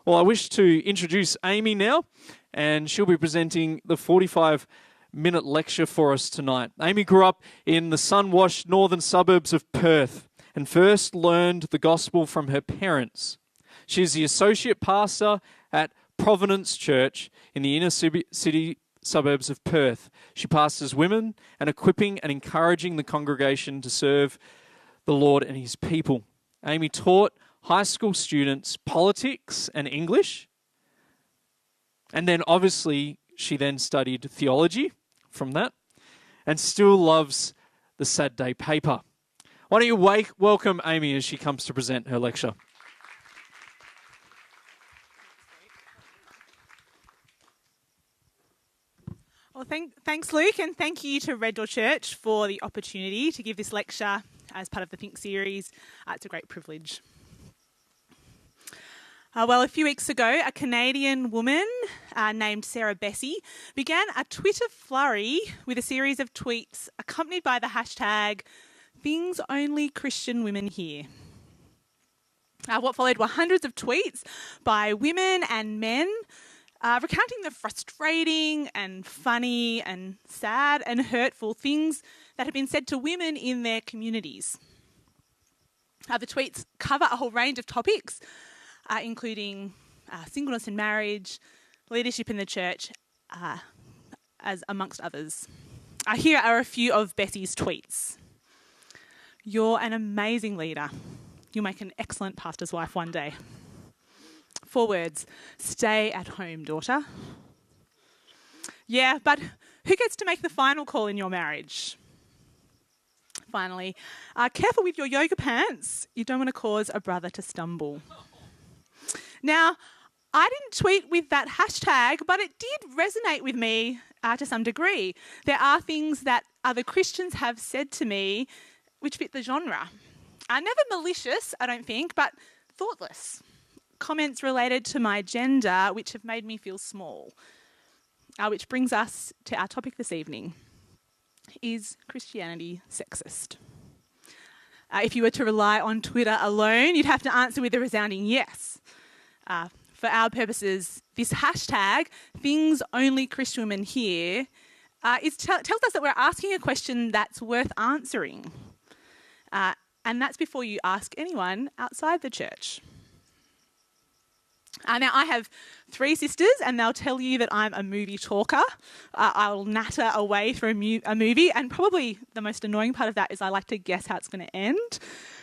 Well, I wish to introduce Amy now, and she'll be presenting the 45-minute lecture for us tonight. Amy grew up in the sun-washed northern suburbs of Perth and first learned the gospel from her parents. She's the associate pastor at Providence Church in the inner city suburbs of Perth. She pastors women and equipping and encouraging the congregation to serve the Lord and his people. Amy taught high school students politics and English. And then obviously she then studied theology from that and still loves the Saturday paper. Why don't you welcome Amy as she comes to present her lecture. Well, thanks, Luke, and thank you to Red Door Church for the opportunity to give this lecture as part of the Think series. It's a great privilege. Well, a few weeks ago, a Canadian woman named Sarah Bessie began a Twitter flurry with a series of tweets accompanied by the hashtag "Things Only Christian Women Hear." What followed were hundreds of tweets by women and men recounting the frustrating and funny and sad and hurtful things that have been said to women in their communities. The tweets cover a whole range of topics, including singleness and marriage, leadership in the church, as amongst others. Here are a few of Bessie's tweets. "You're an amazing leader. You'll make an excellent pastor's wife one day." 4 words. "Stay at home, daughter." "Yeah, but who gets to make the final call in your marriage?" Finally, "Careful with your yoga pants. You don't want to cause a brother to stumble." Now, I didn't tweet with that hashtag, but it did resonate with me to some degree. There are things that other Christians have said to me which fit the genre. Never malicious, I don't think, but thoughtless. Comments related to my gender which have made me feel small. Which brings us to our topic this evening. Is Christianity sexist? If you were to rely on Twitter alone, you'd have to answer with a resounding yes. For our purposes, this hashtag, "Things Only Christian Women Hear," tells us that we're asking a question that's worth answering. And that's before you ask anyone outside the church. Now, I have 3 sisters, and they'll tell you that I'm a movie talker. I'll natter away through a movie, and probably the most annoying part of that is I like to guess how it's going to end.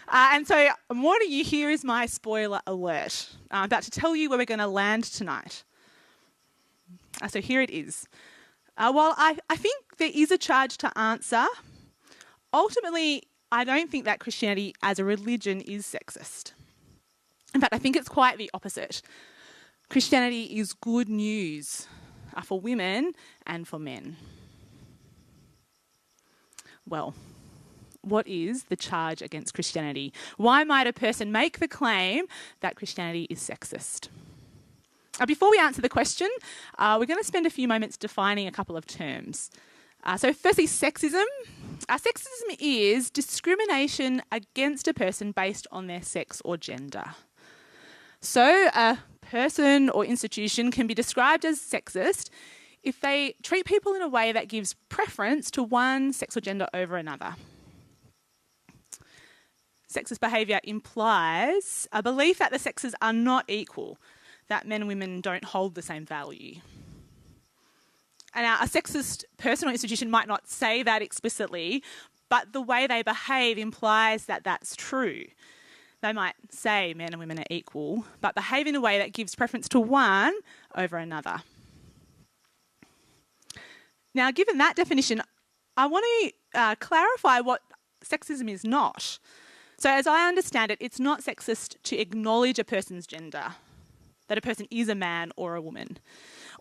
And so I'm warning you, here is my spoiler alert. I'm about to tell you where we're going to land tonight. So here it is. While I think there is a charge to answer, ultimately, I don't think that Christianity as a religion is sexist. In fact, I think it's quite the opposite. Christianity is good news for women and for men. Well, what is the charge against Christianity? Why might a person make the claim that Christianity is sexist? Before we answer the question, we're going to spend a few moments defining a couple of terms. So firstly, sexism. Sexism is discrimination against a person based on their sex or gender. So a person or institution can be described as sexist if they treat people in a way that gives preference to one sex or gender over another. Sexist behaviour implies a belief that the sexes are not equal, that men and women don't hold the same value. And now, a sexist person or institution might not say that explicitly, but the way they behave implies that that's true. They might say men and women are equal, but behave in a way that gives preference to one over another. Now, given that definition, I want to clarify what sexism is not. So as I understand it, it's not sexist to acknowledge a person's gender, that a person is a man or a woman,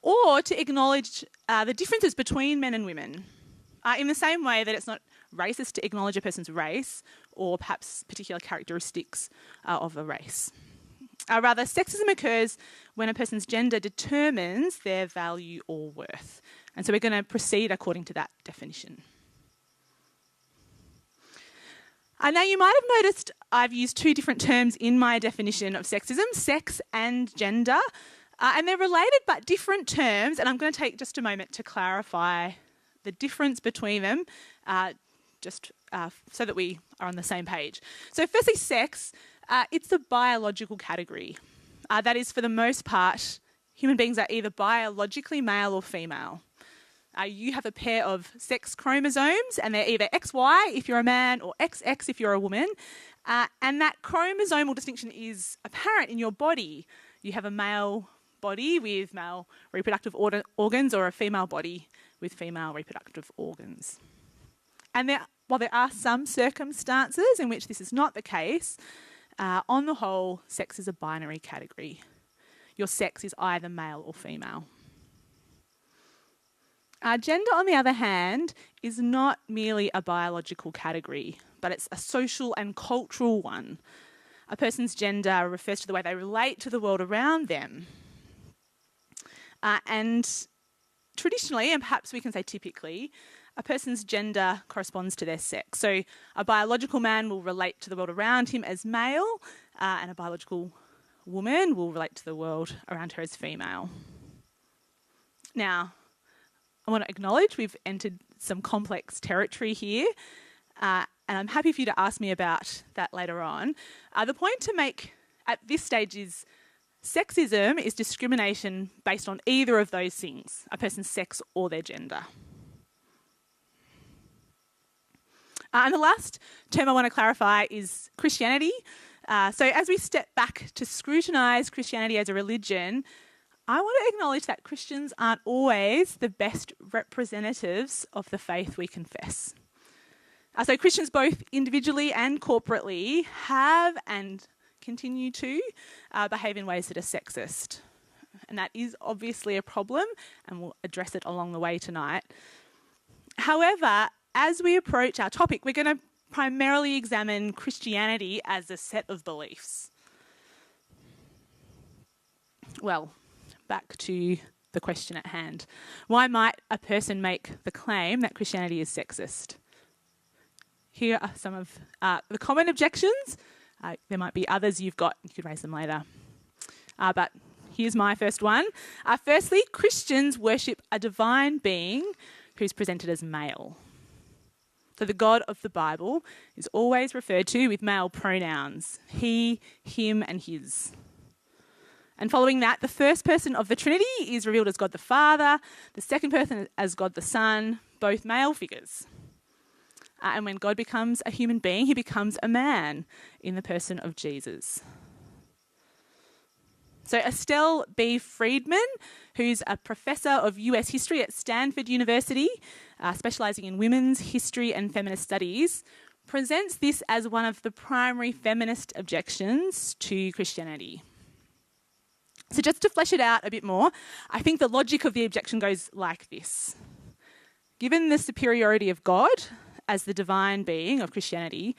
or to acknowledge the differences between men and women, in the same way that it's not racist to acknowledge a person's race or perhaps particular characteristics of a race. Rather, sexism occurs when a person's gender determines their value or worth. And so we're going to proceed according to that definition. Now, you might have noticed I've used two different terms in my definition of sexism, sex and gender. And they're related but different terms, and I'm going to take just a moment to clarify the difference between them, so that we are on the same page. So firstly, sex, it's a biological category. That is, for the most part, human beings are either biologically male or female. You have a pair of sex chromosomes, and they're either XY if you're a man or XX if you're a woman. And that chromosomal distinction is apparent in your body. You have a male body with male reproductive organs, or a female body with female reproductive organs. And while there are some circumstances in which this is not the case, on the whole, sex is a binary category. Your sex is either male or female. Gender, on the other hand, is not merely a biological category, but it's a social and cultural one. A person's gender refers to the way they relate to the world around them. And traditionally, and perhaps we can say typically, a person's gender corresponds to their sex. So a biological man will relate to the world around him as male, and a biological woman will relate to the world around her as female. Now, I want to acknowledge we've entered some complex territory here, and I'm happy for you to ask me about that later on. The point to make at this stage is sexism is discrimination based on either of those things, a person's sex or their gender. And the last term I want to clarify is Christianity. So as we step back to scrutinise Christianity as a religion, I want to acknowledge that Christians aren't always the best representatives of the faith we confess. So Christians, both individually and corporately, have and continue to behave in ways that are sexist. And that is obviously a problem, and we'll address it along the way tonight. However, as we approach our topic, we're going to primarily examine Christianity as a set of beliefs. Well, back to the question at hand. Why might a person make the claim that Christianity is sexist? Here are some of the common objections. There might be others you've got. You could raise them later. But here's my first one. Firstly, Christians worship a divine being who's presented as male. So the God of the Bible is always referred to with male pronouns. He, him, and his. And following that, the first person of the Trinity is revealed as God the Father, the second person as God the Son, both male figures. And when God becomes a human being, he becomes a man in the person of Jesus. So Estelle B. Friedman, who's a professor of US history at Stanford University, specialising in women's history and feminist studies, presents this as one of the primary feminist objections to Christianity. So just to flesh it out a bit more, I think the logic of the objection goes like this. Given the superiority of God as the divine being of Christianity,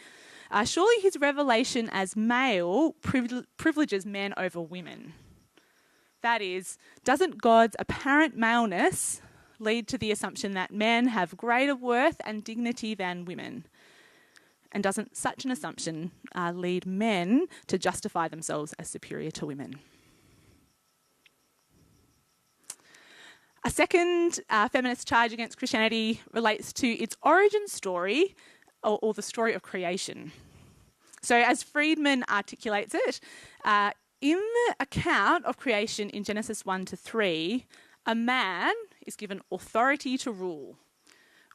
surely his revelation as male privileges men over women. That is, doesn't God's apparent maleness lead to the assumption that men have greater worth and dignity than women? And doesn't such an assumption lead men to justify themselves as superior to women? A second feminist charge against Christianity relates to its origin story, or the story of creation. So as Friedman articulates it, in the account of creation in Genesis 1-3, a man is given authority to rule,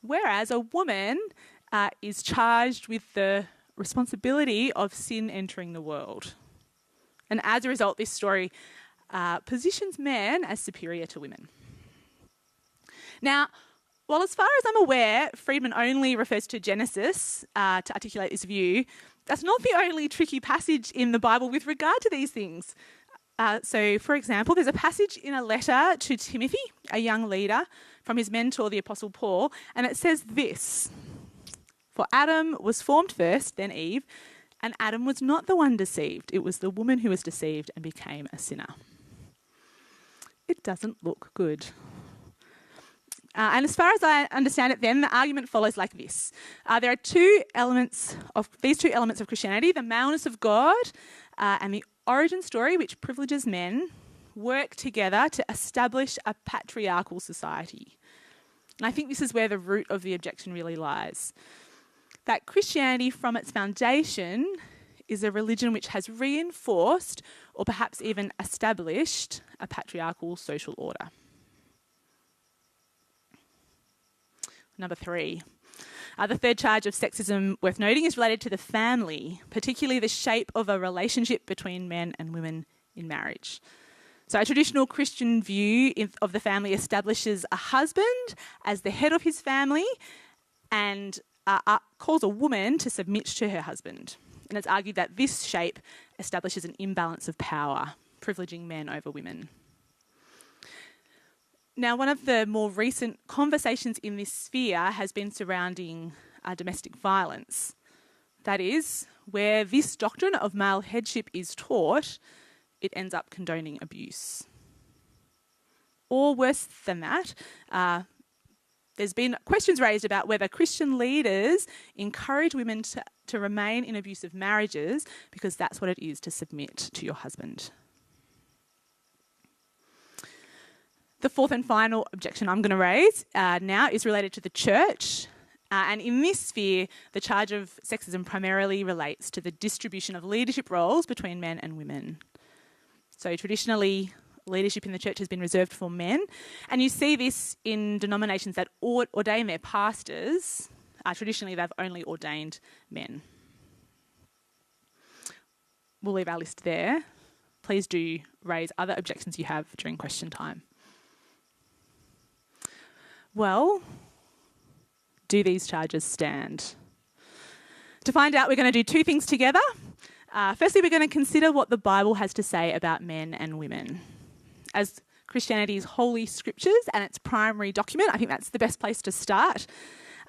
whereas a woman is charged with the responsibility of sin entering the world. And as a result, this story positions men as superior to women. Now, while as far as I'm aware, Friedman only refers to Genesis to articulate this view, that's not the only tricky passage in the Bible with regard to these things. So, for example, there's a passage in a letter to Timothy, a young leader, from his mentor, the Apostle Paul, and it says this: "For Adam was formed first, then Eve, and Adam was not the one deceived. It was the woman who was deceived and became a sinner." It doesn't look good. And as far as I understand it, then the argument follows like this. There are two elements of Christianity: the maleness of God and the origin story, which privileges men, work together to establish a patriarchal society. And I think this is where the root of the objection really lies. That Christianity, from its foundation, is a religion which has reinforced or perhaps even established a patriarchal social order. Number 3. The third charge of sexism worth noting is related to the family, particularly the shape of a relationship between men and women in marriage. So a traditional Christian view of the family establishes a husband as the head of his family and calls a woman to submit to her husband. And it's argued that this shape establishes an imbalance of power, privileging men over women. Now, one of the more recent conversations in this sphere has been surrounding domestic violence. That is, where this doctrine of male headship is taught, it ends up condoning abuse. Or worse than that, there's been questions raised about whether Christian leaders encourage women to remain in abusive marriages because that's what it is to submit to your husband. The fourth and final objection I'm going to raise now is related to the church. And in this sphere, the charge of sexism primarily relates to the distribution of leadership roles between men and women. So traditionally, leadership in the church has been reserved for men. And you see this in denominations that ordain their pastors. Traditionally, they've only ordained men. We'll leave our list there. Please do raise other objections you have during question time. Well, do these charges stand? To find out, we're going to do two things together. Firstly, we're going to consider what the Bible has to say about men and women. As Christianity's holy scriptures and its primary document, I think that's the best place to start.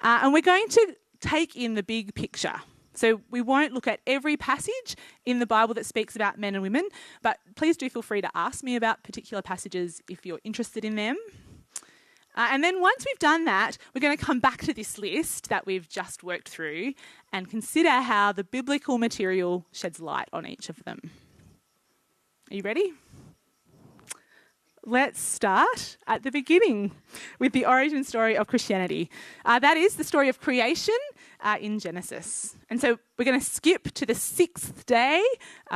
And we're going to take in the big picture. So we won't look at every passage in the Bible that speaks about men and women, but please do feel free to ask me about particular passages if you're interested in them. And then once we've done that, we're going to come back to this list that we've just worked through and consider how the biblical material sheds light on each of them. Are you ready? Let's start at the beginning with the origin story of Christianity. That is the story of creation in Genesis. And so we're going to skip to the 6th day,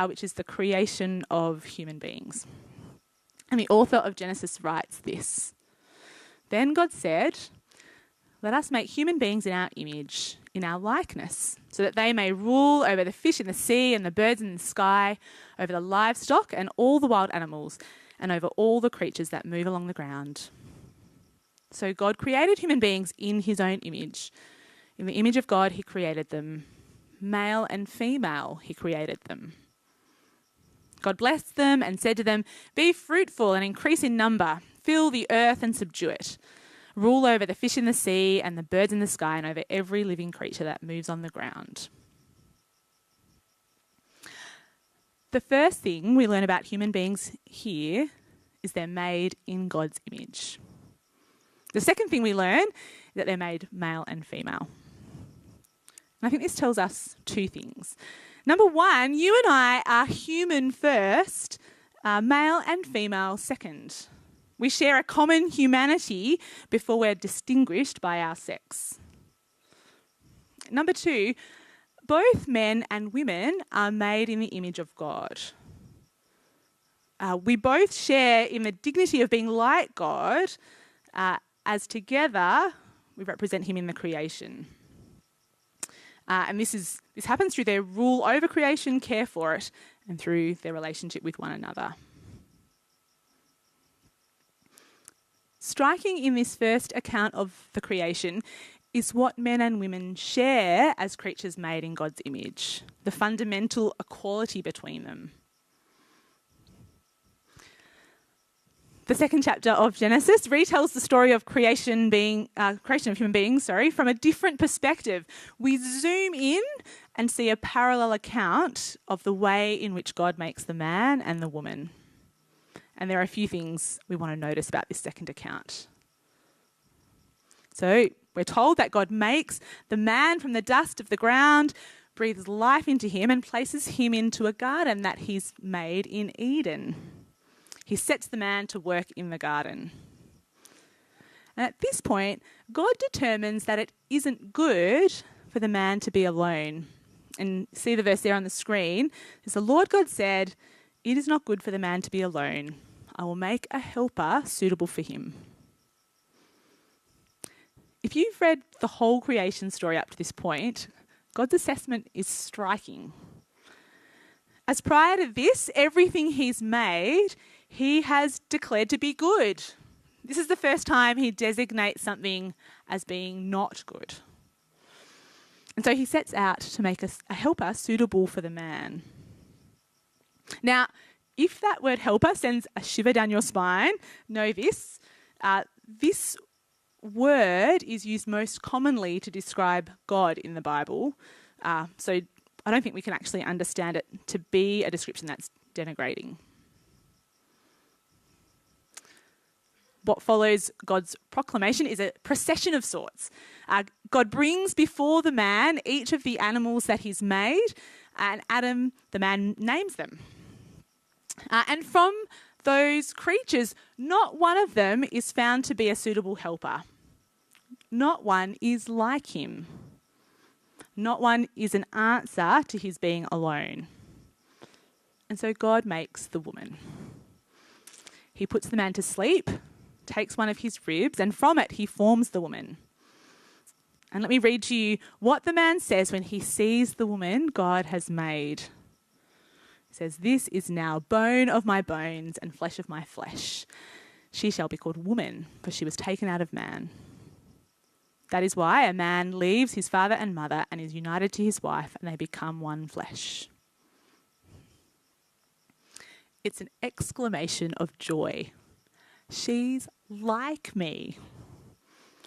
which is the creation of human beings. And the author of Genesis writes this: "Then God said, 'Let us make human beings in our image, in our likeness, so that they may rule over the fish in the sea and the birds in the sky, over the livestock and all the wild animals, and over all the creatures that move along the ground.' So God created human beings in his own image. In the image of God he created them. Male and female he created them. God blessed them and said to them, 'Be fruitful and increase in number. Fill the earth and subdue it. Rule over the fish in the sea and the birds in the sky and over every living creature that moves on the ground.'" The first thing we learn about human beings here is they're made in God's image. The second thing we learn is that they're made male and female. And I think this tells us two things. Number one, you and I are human first, male and female second. We share a common humanity before we're distinguished by our sex. Number two, both men and women are made in the image of God. We both share in the dignity of being like God, as together we represent him in the creation. And this happens through their rule over creation, care for it, and through their relationship with one another. Striking in this first account of the creation is what men and women share as creatures made in God's image, the fundamental equality between them. The second chapter of Genesis retells the story of creation of human beings, from a different perspective. We zoom in and see a parallel account of the way in which God makes the man and the woman. And there are a few things we want to notice about this second account. So we're told that God makes the man from the dust of the ground, breathes life into him and places him into a garden that he's made in Eden. He sets the man to work in the garden. And at this point, God determines that it isn't good for the man to be alone. And see the verse there on the screen. It's the Lord God said, "It is not good for the man to be alone. I will make a helper suitable for him." If you've read the whole creation story up to this point, God's assessment is striking. As prior to this, everything he's made, he has declared to be good. This is the first time he designates something as being not good. And so he sets out to make a helper suitable for the man. Now, if that word helper sends a shiver down your spine, know this. This word is used most commonly to describe God in the Bible. So I don't think we can actually understand it to be a description that's denigrating. What follows God's proclamation is a procession of sorts. God brings before the man each of the animals that he's made, and Adam, the man, names them. And from those creatures, not one of them is found to be a suitable helper. Not one is like him. Not one is an answer to his being alone. And so God makes the woman. He puts the man to sleep, takes one of his ribs, and from it he forms the woman. And let me read to you what the man says when he sees the woman God has made. He says, "This is now bone of my bones and flesh of my flesh. She shall be called woman, for she was taken out of man. That is why a man leaves his father and mother and is united to his wife, and they become one flesh." It's an exclamation of joy. She's like me.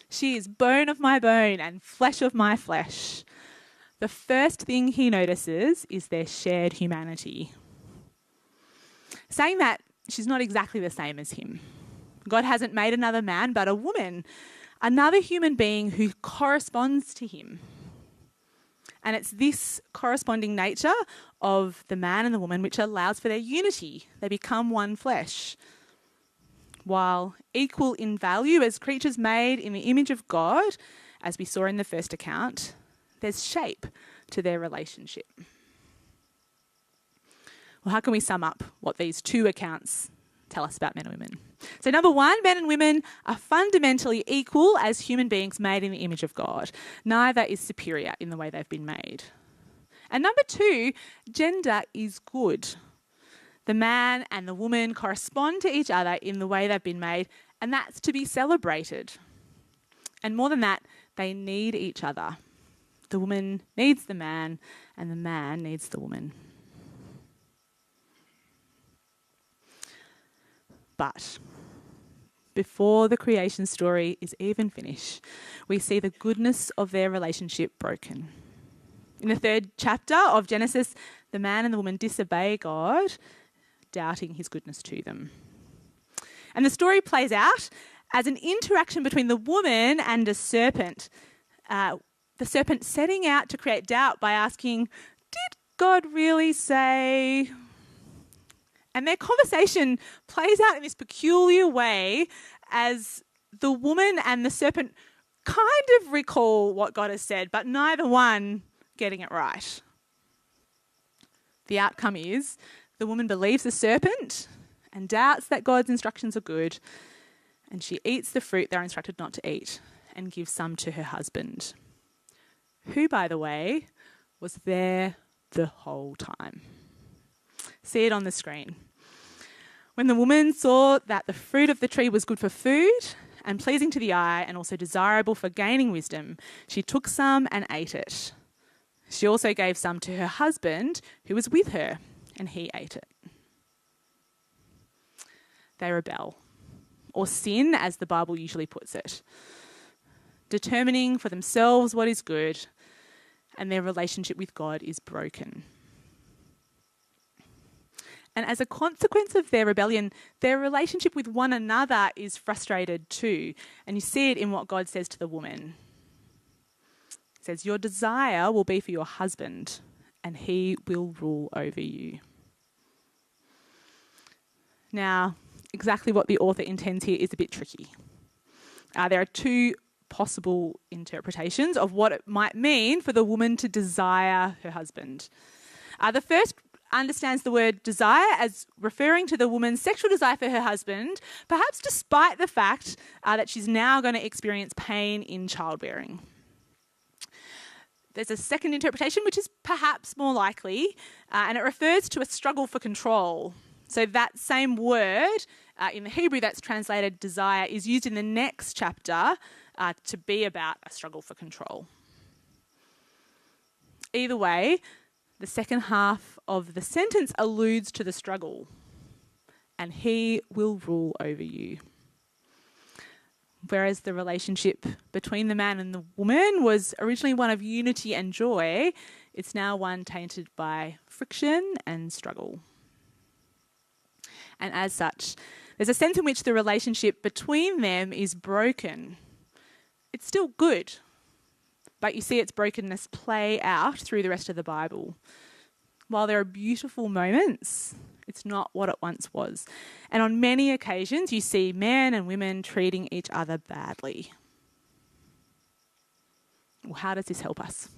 She is bone of my bone and flesh of my flesh. The first thing he notices is their shared humanity. Saying that she's not exactly the same as him. God hasn't made another man, but a woman, another human being who corresponds to him. And it's this corresponding nature of the man and the woman which allows for their unity. They become one flesh. While equal in value as creatures made in the image of God, as we saw in the first account, there's shape to their relationship. Well, how can we sum up what these two accounts tell us about men and women? So number one, men and women are fundamentally equal as human beings made in the image of God. Neither is superior in the way they've been made. And number two, gender is good. The man and the woman correspond to each other in the way they've been made, and that's to be celebrated. And more than that, they need each other. The woman needs the man, and the man needs the woman. But before the creation story is even finished, we see the goodness of their relationship broken. In the third chapter of Genesis, the man and the woman disobey God, doubting his goodness to them. And the story plays out as an interaction between the woman and a serpent. The serpent setting out to create doubt by asking, "Did God really say?" And their conversation plays out in this peculiar way as the woman and the serpent kind of recall what God has said, but neither one getting it right. The outcome is the woman believes the serpent and doubts that God's instructions are good, and she eats the fruit they're instructed not to eat and gives some to her husband, who, by the way, was there the whole time. See it on the screen. When the woman saw that the fruit of the tree was good for food and pleasing to the eye and also desirable for gaining wisdom, she took some and ate it. She also gave some to her husband who was with her, and he ate it. They rebel, or sin as the Bible usually puts it, determining for themselves what is good, and their relationship with God is broken. And as a consequence of their rebellion, their relationship with one another is frustrated too. And you see it in what God says to the woman. It says, "Your desire will be for your husband, and he will rule over you." Now, exactly what the author intends here is a bit tricky. There are two possible interpretations of what it might mean for the woman to desire her husband. The first understands the word desire as referring to the woman's sexual desire for her husband, perhaps despite the fact that she's now going to experience pain in childbearing. There's a second interpretation, which is perhaps more likely, and it refers to a struggle for control. So that same word in the Hebrew that's translated desire is used in the next chapter to be about a struggle for control. Either way, the second half of the sentence alludes to the struggle, and he will rule over you. Whereas the relationship between the man and the woman was originally one of unity and joy, it's now one tainted by friction and struggle. And as such, there's a sense in which the relationship between them is broken. It's still good, but you see its brokenness play out through the rest of the Bible. While there are beautiful moments, it's not what it once was. And on many occasions, you see men and women treating each other badly. Well, how does this help us?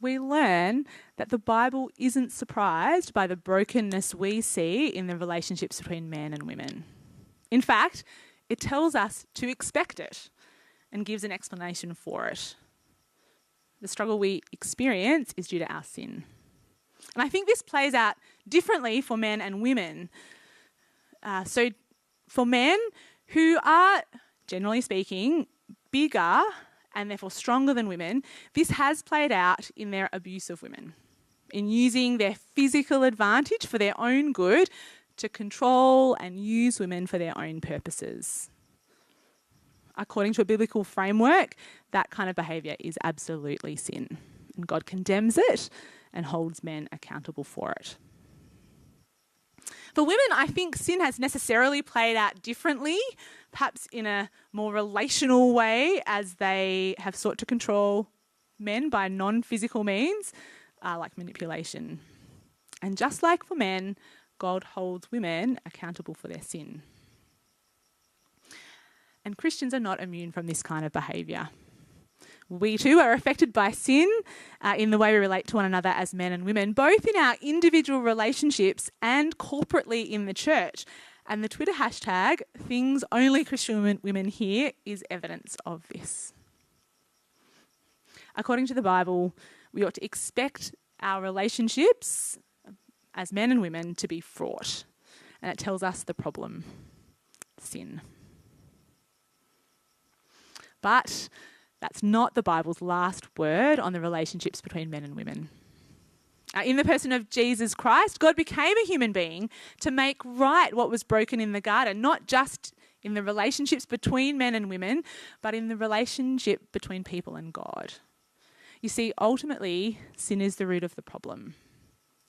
We learn that the Bible isn't surprised by the brokenness we see in the relationships between men and women. In fact, it tells us to expect it and gives an explanation for it. The struggle we experience is due to our sin. And I think this plays out differently for men and women. So for men who are, generally speaking, bigger and therefore stronger than women, this has played out in their abuse of women, in using their physical advantage for their own good to control and use women for their own purposes. According to a biblical framework, that kind of behaviour is absolutely sin, and God condemns it and holds men accountable for it. For women, I think sin has necessarily played out differently, perhaps in a more relational way, as they have sought to control men by non-physical means, like manipulation. And just like for men, God holds women accountable for their sin. And Christians are not immune from this kind of behaviour. We too are affected by sin in the way we relate to one another as men and women, both in our individual relationships and corporately in the church. And the Twitter hashtag, Things Only Christian Women Hear, is evidence of this. According to the Bible, we ought to expect our relationships as men and women to be fraught. And it tells us the problem: sin. But that's not the Bible's last word on the relationships between men and women. In the person of Jesus Christ, God became a human being to make right what was broken in the garden, not just in the relationships between men and women, but in the relationship between people and God. You see, ultimately, sin is the root of the problem.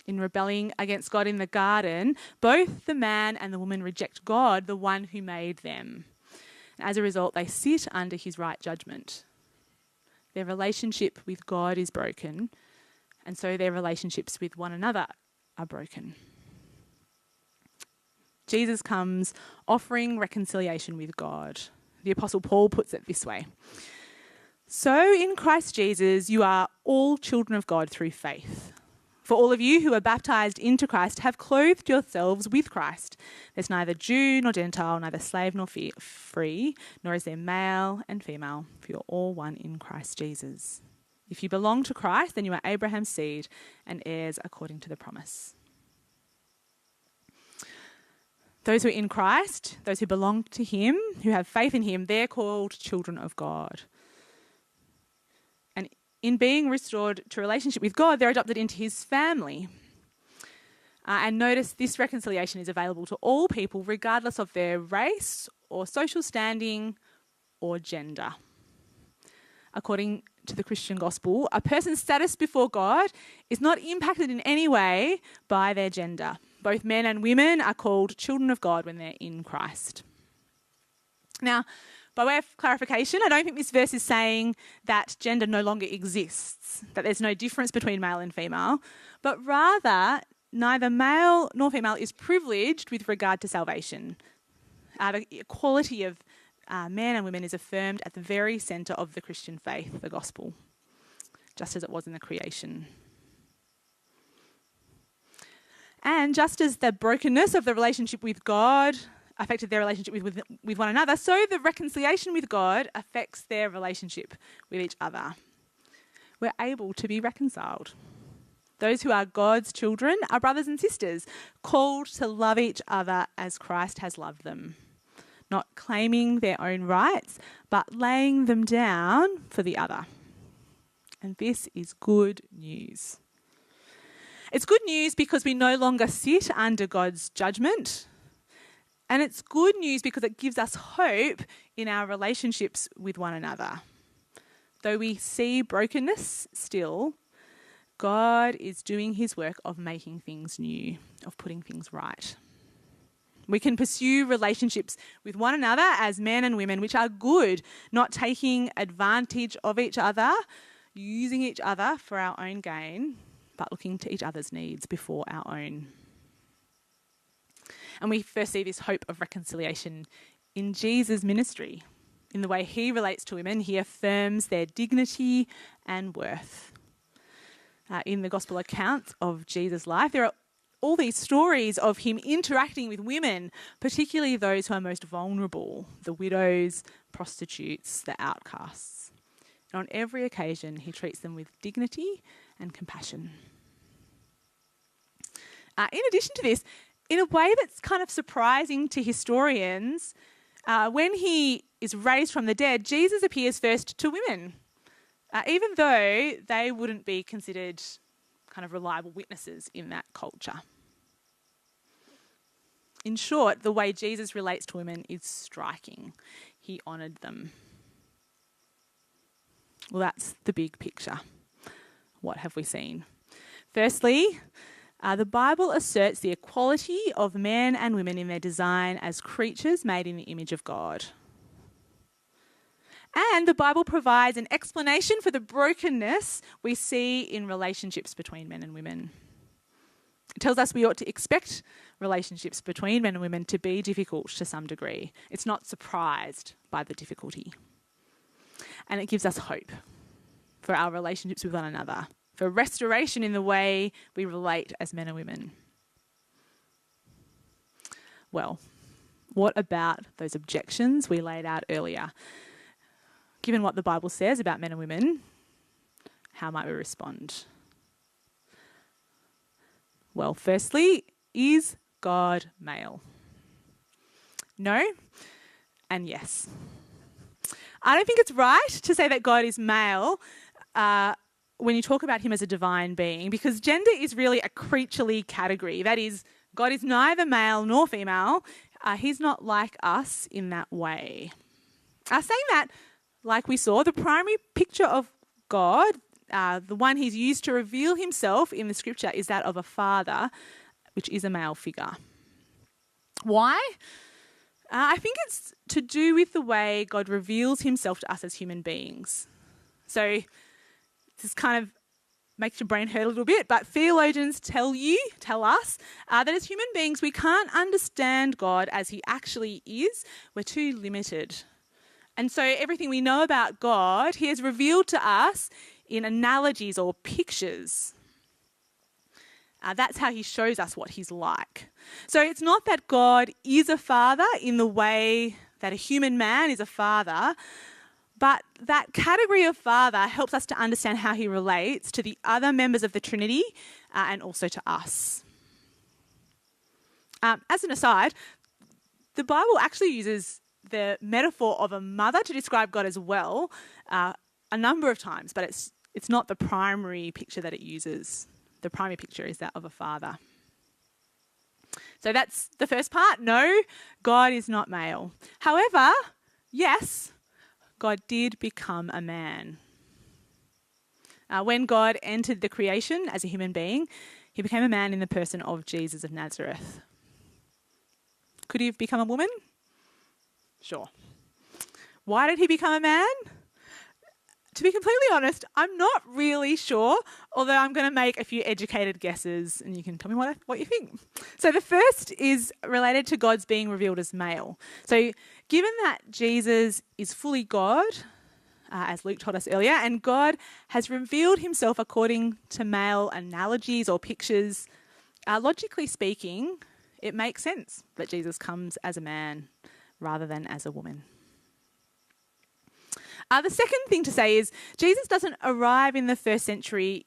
In rebelling against God in the garden, both the man and the woman reject God, the one who made them. And as a result, they sit under his right judgment. Their relationship with God is broken, and so their relationships with one another are broken. Jesus comes offering reconciliation with God. The Apostle Paul puts it this way: "So in Christ Jesus, you are all children of God through faith. For all of you who are baptized into Christ have clothed yourselves with Christ. There's neither Jew nor Gentile, neither slave nor free, nor is there male and female, for you're all one in Christ Jesus. If you belong to Christ, then you are Abraham's seed and heirs according to the promise." Those who are in Christ, those who belong to him, who have faith in him, they're called children of God. And in being restored to relationship with God, they're adopted into his family. And notice this reconciliation is available to all people, regardless of their race or social standing or gender. according to the Christian gospel, a person's status before God is not impacted in any way by their gender. Both men and women are called children of God when they're in Christ. Now, by way of clarification, I don't think this verse is saying that gender no longer exists, that there's no difference between male and female, but rather neither male nor female is privileged with regard to salvation. The equality of men and women is affirmed at the very centre of the Christian faith, the gospel, just as it was in the creation. And just as the brokenness of the relationship with God affected their relationship with one another, so the reconciliation with God affects their relationship with each other. We're able to be reconciled. Those who are God's children are brothers and sisters, called to love each other as Christ has loved them, not claiming their own rights, but laying them down for the other. And this is good news. It's good news because we no longer sit under God's judgment. And it's good news because it gives us hope in our relationships with one another. Though we see brokenness still, God is doing his work of making things new, of putting things right. We can pursue relationships with one another as men and women, which are good, not taking advantage of each other, using each other for our own gain, but looking to each other's needs before our own. And we first see this hope of reconciliation in Jesus' ministry. In the way he relates to women, he affirms their dignity and worth. In the gospel accounts of Jesus' life, there are all these stories of him interacting with women, particularly those who are most vulnerable, the widows, prostitutes, the outcasts. And on every occasion, he treats them with dignity and compassion. In addition to this, in a way that's kind of surprising to historians, when he is raised from the dead, Jesus appears first to women, even though they wouldn't be considered kind of reliable witnesses in that culture. In short, the way Jesus relates to women is striking. He honoured them. Well, that's the big picture. What have we seen? Firstly, the Bible asserts the equality of men and women in their design as creatures made in the image of God. And the Bible provides an explanation for the brokenness we see in relationships between men and women. It tells us we ought to expect relationships between men and women to be difficult to some degree. It's not surprised by the difficulty. And it gives us hope for our relationships with one another, for restoration in the way we relate as men and women. Well, what about those objections we laid out earlier? Given what the Bible says about men and women, how might we respond? Well, firstly, is God male? No and yes. I don't think it's right to say that God is male when you talk about him as a divine being, because gender is really a creaturely category. That is, God is neither male nor female. He's not like us in that way. Saying that, like we saw, the primary picture of God, the one he's used to reveal himself in the scripture, is that of a father, which is a male figure. Why? I think it's to do with the way God reveals himself to us as human beings. So this kind of makes your brain hurt a little bit, but theologians tell us that as human beings, we can't understand God as he actually is. We're too limited. And so everything we know about God, he has revealed to us in analogies or pictures. That's how he shows us what he's like. So it's not that God is a father in the way that a human man is a father, but that category of father helps us to understand how he relates to the other members of the Trinity and also to us. As an aside, the Bible actually uses the metaphor of a mother to describe God as well a number of times, but it's not the primary picture that it uses. The primary picture is that of a father. So that's the first part. No, God is not male. However, yes, God did become a man. When God entered the creation as a human being, he became a man in the person of Jesus of Nazareth. Could he have become a woman? Sure. Why did he become a man? To be completely honest, I'm not really sure, although I'm going to make a few educated guesses and you can tell me what you think. So the first is related to God's being revealed as male. So given that Jesus is fully God, as Luke told us earlier, and God has revealed himself according to male analogies or pictures, logically speaking, it makes sense that Jesus comes as a man rather than as a woman. The second thing to say is Jesus doesn't arrive in the first century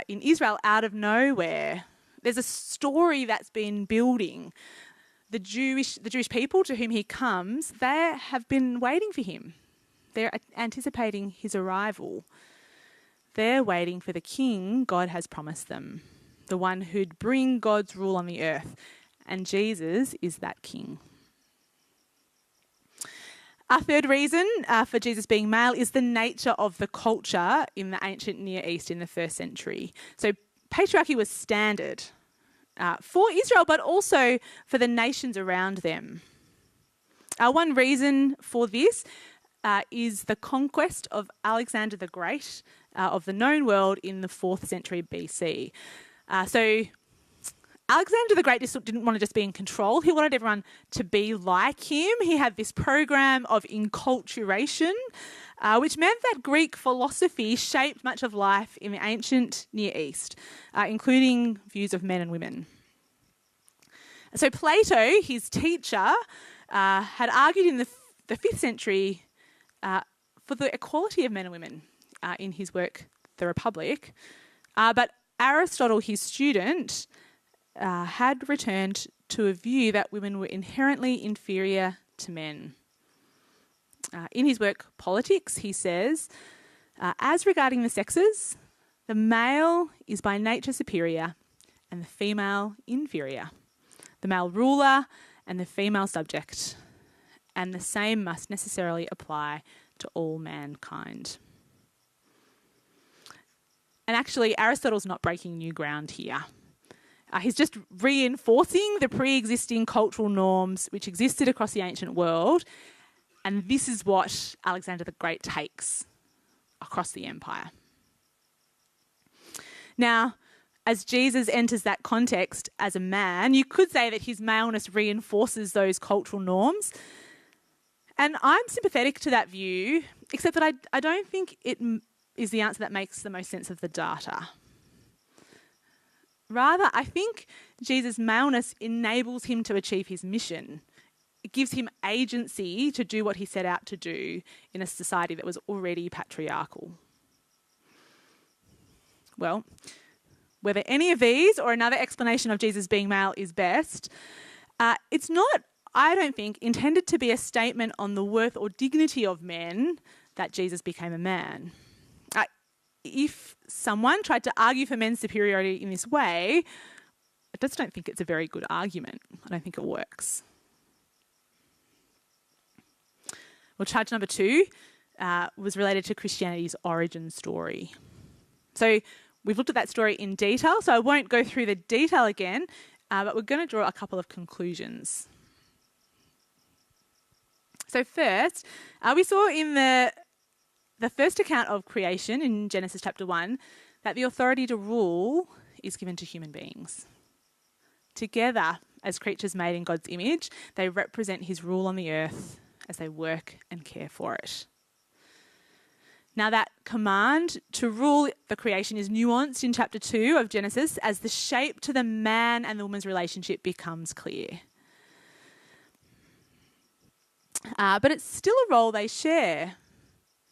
in Israel out of nowhere. There's a story that's been building. The Jewish people to whom he comes, they have been waiting for him. They're anticipating his arrival. They're waiting for the king God has promised them, the one who'd bring God's rule on the earth. And Jesus is that king. Our third reason for Jesus being male is the nature of the culture in the ancient Near East in the first century. So patriarchy was standard for Israel, but also for the nations around them. One reason for this is the conquest of Alexander the Great of the known world in the 4th century BC. So Alexander the Great didn't want to just be in control. He wanted everyone to be like him. He had this program of enculturation, which meant that Greek philosophy shaped much of life in the ancient Near East, including views of men and women. So Plato, his teacher, had argued in the 5th century for the equality of men and women in his work, The Republic. But Aristotle, his student, had returned to a view that women were inherently inferior to men. In his work, Politics, he says, as regarding the sexes, the male is by nature superior and the female inferior, the male ruler and the female subject, and the same must necessarily apply to all mankind. And actually, Aristotle's not breaking new ground here. He's just reinforcing the pre-existing cultural norms which existed across the ancient world, and this is what Alexander the Great takes across the empire. Now, as Jesus enters that context as a man, you could say that his maleness reinforces those cultural norms, and I'm sympathetic to that view, except that I don't think it is the answer that makes the most sense of the data. Rather, I think Jesus' maleness enables him to achieve his mission. It gives him agency to do what he set out to do in a society that was already patriarchal. Well, whether any of these or another explanation of Jesus being male is best, it's not, I don't think, intended to be a statement on the worth or dignity of men that Jesus became a man. If someone tried to argue for men's superiority in this way, I just don't think it's a very good argument. I don't think it works. Well, charge number 2 was related to Christianity's origin story. So we've looked at that story in detail, so I won't go through the detail again, but we're going to draw a couple of conclusions. So first, we saw in the first account of creation in Genesis chapter 1 that the authority to rule is given to human beings. Together, as creatures made in God's image, they represent his rule on the earth as they work and care for it. Now, that command to rule the creation is nuanced in chapter 2 of Genesis as the shape to the man and the woman's relationship becomes clear. But it's still a role they share.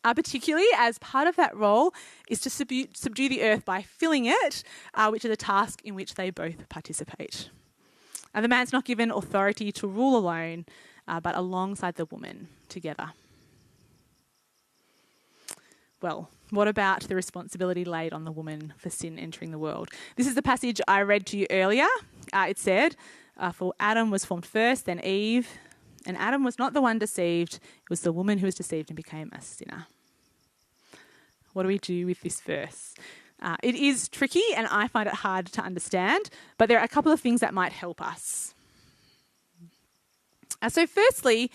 Particularly as part of that role is to subdue the earth by filling it, which is a task in which they both participate. The man's not given authority to rule alone, but alongside the woman together. Well, what about the responsibility laid on the woman for sin entering the world? This is the passage I read to you earlier. It said, for Adam was formed first, then Eve. And Adam was not the one deceived. It was the woman who was deceived and became a sinner. What do we do with this verse? It is tricky and I find it hard to understand, but there are a couple of things that might help us. So firstly,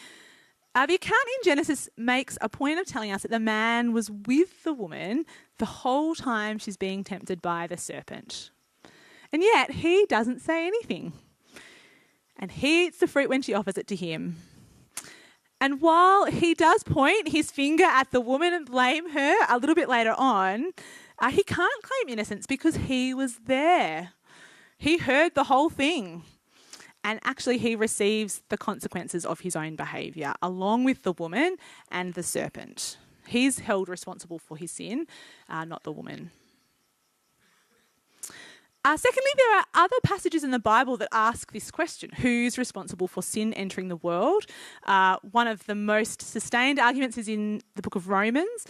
the account in Genesis makes a point of telling us that the man was with the woman the whole time she's being tempted by the serpent. And yet he doesn't say anything. And he eats the fruit when she offers it to him. And while he does point his finger at the woman and blame her a little bit later on, he can't claim innocence because he was there. He heard the whole thing. And actually he receives the consequences of his own behaviour, along with the woman and the serpent. He's held responsible for his sin, not the woman. Secondly, there are other passages in the Bible that ask this question: who's responsible for sin entering the world? One of the most sustained arguments is in the book of Romans,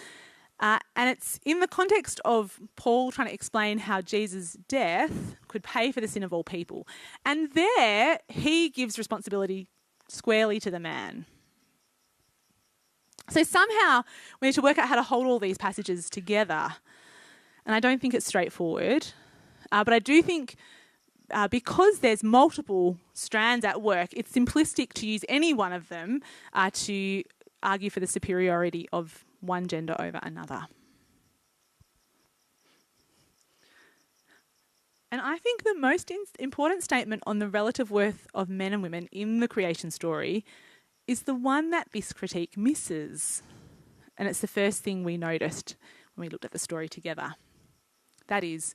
and it's in the context of Paul trying to explain how Jesus' death could pay for the sin of all people. And there, he gives responsibility squarely to the man. So somehow we need to work out how to hold all these passages together. And I don't think it's straightforward. But I do think because there's multiple strands at work, it's simplistic to use any one of them to argue for the superiority of one gender over another. And I think the most important statement on the relative worth of men and women in the creation story is the one that this critique misses. And it's the first thing we noticed when we looked at the story together. That is,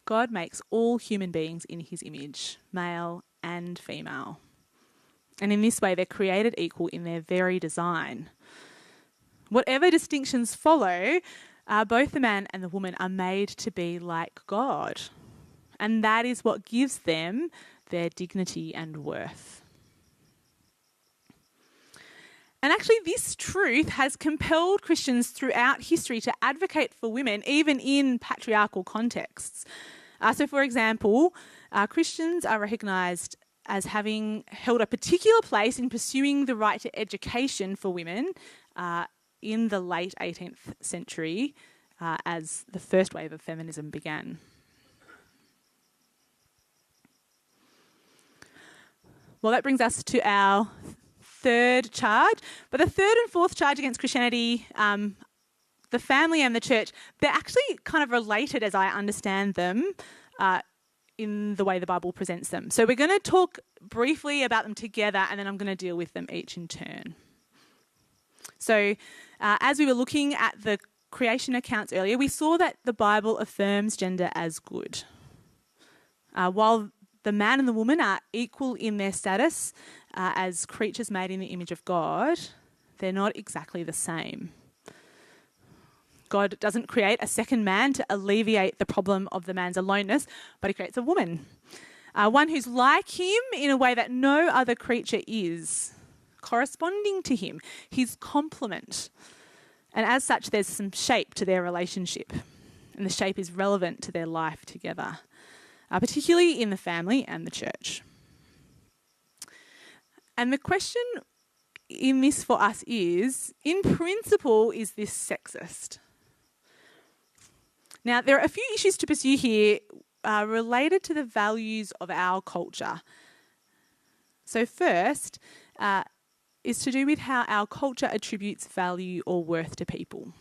God makes all human beings in his image, male and female. And in this way, they're created equal in their very design. Whatever distinctions follow, both the man and the woman are made to be like God. And that is what gives them their dignity and worth. And actually, this truth has compelled Christians throughout history to advocate for women, even in patriarchal contexts. So, for example, Christians are recognised as having held a particular place in pursuing the right to education for women in the late 18th century as the first wave of feminism began. Well, that brings us to our third charge. But the third and fourth charge against Christianity, the family and the church, they're actually kind of related as I understand them in the way the Bible presents them. So we're going to talk briefly about them together and then I'm going to deal with them each in turn. So as we were looking at the creation accounts earlier, we saw that the Bible affirms gender as good. While the man and the woman are equal in their status as creatures made in the image of God, they're not exactly the same. God doesn't create a second man to alleviate the problem of the man's aloneness, but he creates a woman. One who's like him in a way that no other creature is, corresponding to him, his complement. And as such, there's some shape to their relationship. And the shape is relevant to their life together, particularly in the family and the church. And the question in this for us is, in principle, is this sexist? Now, there are a few issues to pursue here related to the values of our culture. So first is to do with how our culture attributes value or worth to people.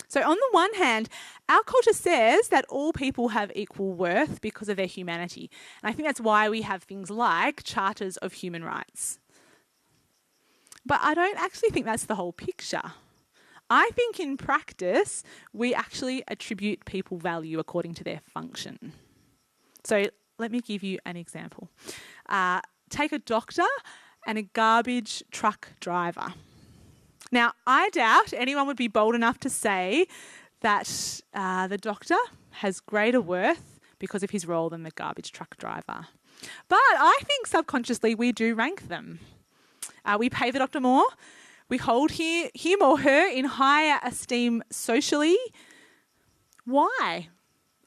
So on the one hand, our culture says that all people have equal worth because of their humanity. And I think that's why we have things like charters of human rights. But I don't actually think that's the whole picture. I think in practice, we actually attribute people value according to their function. So let me give you an example. Take a doctor and a garbage truck driver. Now, I doubt anyone would be bold enough to say that the doctor has greater worth because of his role than the garbage truck driver. But I think subconsciously we do rank them. We pay the doctor more. We hold him or her in higher esteem socially. Why?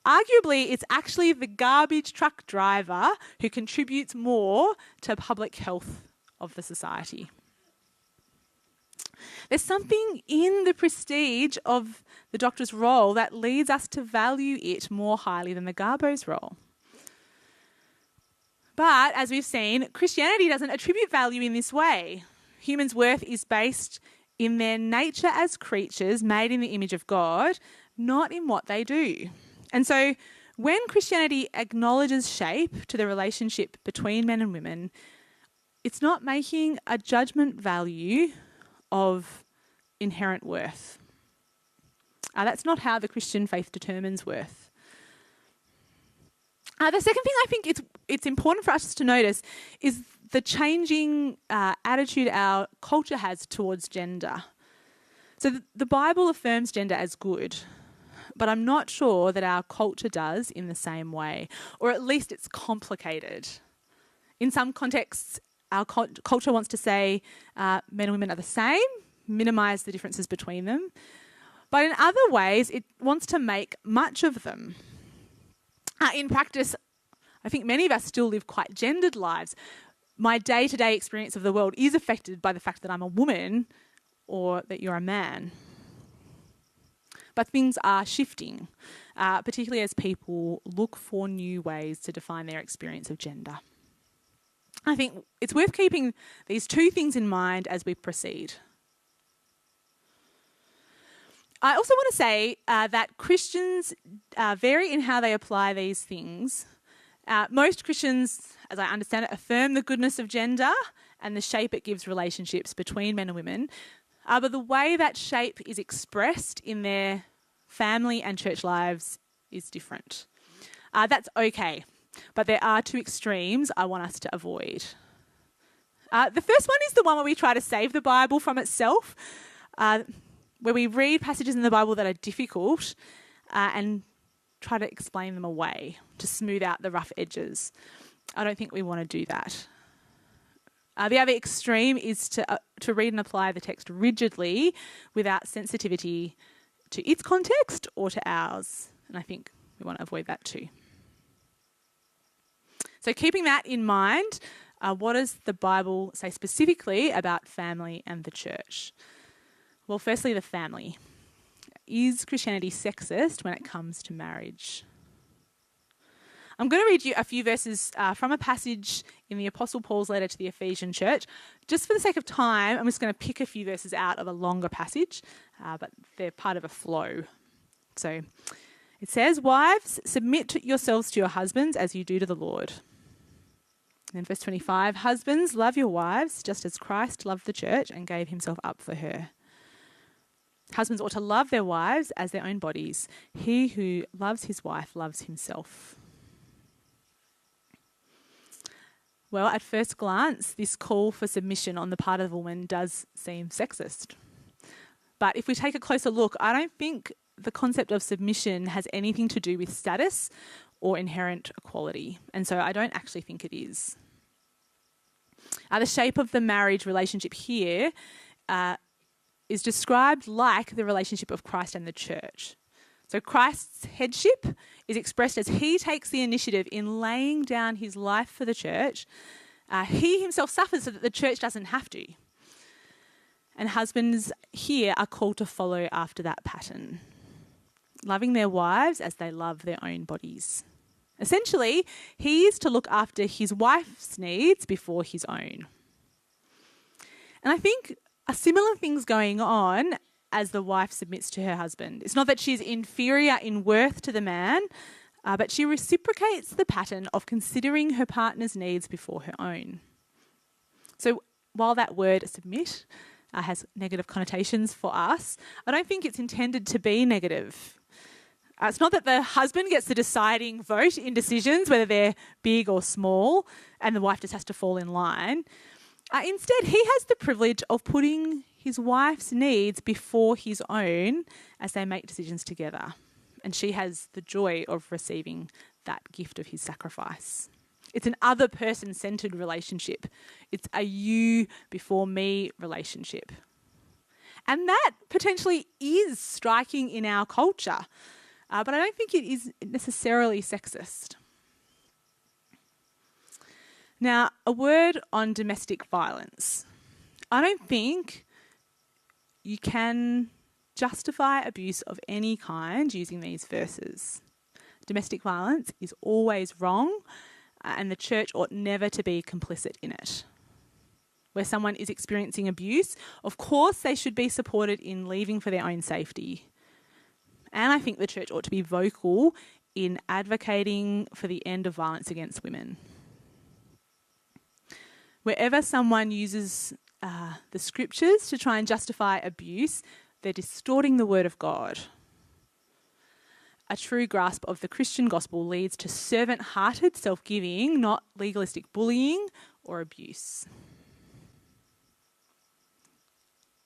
Arguably, it's actually the garbage truck driver who contributes more to public health of the society. There's something in the prestige of the doctor's role that leads us to value it more highly than the garbo's role. But, as we've seen, Christianity doesn't attribute value in this way. Humans' worth is based in their nature as creatures made in the image of God, not in what they do. And so, when Christianity acknowledges shape to the relationship between men and women, it's not making a judgment value of inherent worth. That's not how the Christian faith determines worth. The second thing I think it's important for us to notice is the changing attitude our culture has towards gender. So the Bible affirms gender as good, but I'm not sure that our culture does in the same way, or at least it's complicated. In some contexts, our culture wants to say men and women are the same, minimise the differences between them. But in other ways, it wants to make much of them. In practice, I think many of us still live quite gendered lives. My day-to-day experience of the world is affected by the fact that I'm a woman or that you're a man. But things are shifting, particularly as people look for new ways to define their experience of gender. I think it's worth keeping these two things in mind as we proceed. I also want to say that Christians vary in how they apply these things. Most Christians, as I understand it, affirm the goodness of gender and the shape it gives relationships between men and women. But the way that shape is expressed in their family and church lives is different. That's okay, but there are two extremes I want us to avoid. The first one is the one where we try to save the Bible from itself, where we read passages in the Bible that are difficult and try to explain them away to smooth out the rough edges. I don't think we want to do that. The other extreme is to read and apply the text rigidly without sensitivity to its context or to ours. And I think we want to avoid that too. So keeping that in mind, what does the Bible say specifically about family and the church? Well, firstly, the family. Is Christianity sexist when it comes to marriage? I'm going to read you a few verses from a passage in the Apostle Paul's letter to the Ephesian church. Just for the sake of time, I'm just going to pick a few verses out of a longer passage, but they're part of a flow. So it says, "Wives, submit yourselves to your husbands as you do to the Lord." And then verse 25, "Husbands, love your wives, just as Christ loved the church and gave himself up for her. Husbands ought to love their wives as their own bodies. He who loves his wife loves himself." Well, at first glance, this call for submission on the part of the woman does seem sexist. But if we take a closer look, I don't think the concept of submission has anything to do with status or inherent equality. And so I don't actually think it is. The shape of the marriage relationship here is described like the relationship of Christ and the church. So Christ's headship is expressed as he takes the initiative in laying down his life for the church. He himself suffers so that the church doesn't have to. And husbands here are called to follow after that pattern, loving their wives as they love their own bodies. Essentially, he is to look after his wife's needs before his own. And I think a similar thing's going on as the wife submits to her husband. It's not that she's inferior in worth to the man, but she reciprocates the pattern of considering her partner's needs before her own. So while that word submit has negative connotations for us, I don't think it's intended to be negative. It's not that the husband gets the deciding vote in decisions, whether they're big or small, and the wife just has to fall in line. Instead, he has the privilege of putting his wife's needs before his own as they make decisions together. And she has the joy of receiving that gift of his sacrifice. It's an other person-centered relationship. It's a you before me relationship. And that potentially is striking in our culture, but I don't think it is necessarily sexist. Now, a word on domestic violence. I don't think you can justify abuse of any kind using these verses. Domestic violence is always wrong, and the church ought never to be complicit in it. Where someone is experiencing abuse, of course they should be supported in leaving for their own safety. And I think the church ought to be vocal in advocating for the end of violence against women. Wherever someone uses the scriptures to try and justify abuse, they're distorting the word of God. A true grasp of the Christian gospel leads to servant-hearted self-giving, not legalistic bullying or abuse.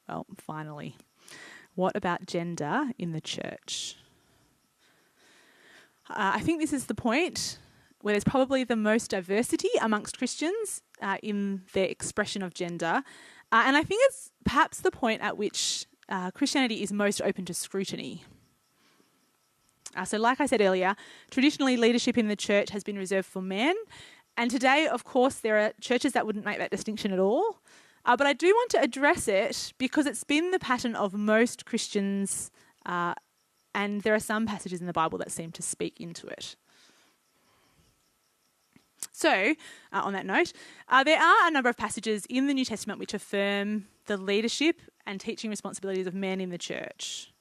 Well, finally, what about gender in the church? I think this is the point where there's probably the most diversity amongst Christians in their expression of gender. And I think it's perhaps the point at which Christianity is most open to scrutiny. So like I said earlier, traditionally leadership in the church has been reserved for men. And today, of course, there are churches that wouldn't make that distinction at all. But I do want to address it because it's been the pattern of most Christians, and there are some passages in the Bible that seem to speak into it. So, on that note, there are a number of passages in the New Testament which affirm the leadership and teaching responsibilities of men in the church.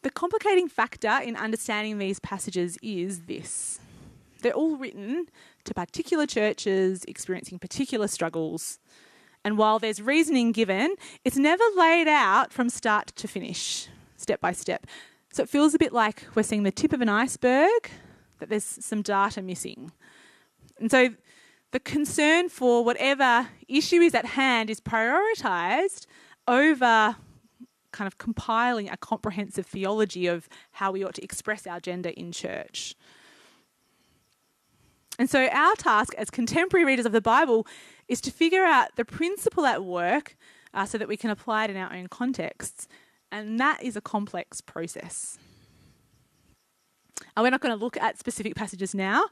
The complicating factor in understanding these passages is this. They're all written to particular churches experiencing particular struggles. And while there's reasoning given, it's never laid out from start to finish, step by step. So it feels a bit like we're seeing the tip of an iceberg, that there's some data missing. And so the concern for whatever issue is at hand is prioritised over kind of compiling a comprehensive theology of how we ought to express our gender in church. And so our task as contemporary readers of the Bible is to figure out the principle at work so that we can apply it in our own contexts. And that is a complex process. We're not going to look at specific passages now.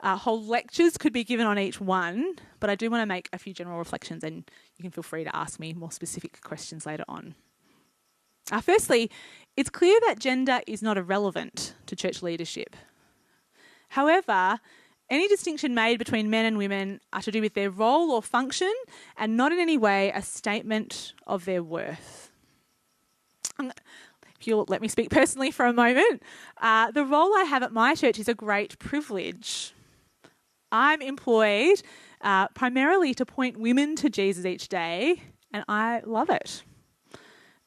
Whole lectures could be given on each one, but I do want to make a few general reflections, and you can feel free to ask me more specific questions later on. Firstly, it's clear that gender is not irrelevant to church leadership. However, any distinction made between men and women are to do with their role or function and not in any way a statement of their worth. If you'll let me speak personally for a moment, the role I have at my church is a great privilege. I'm employed primarily to point women to Jesus each day, and I love it.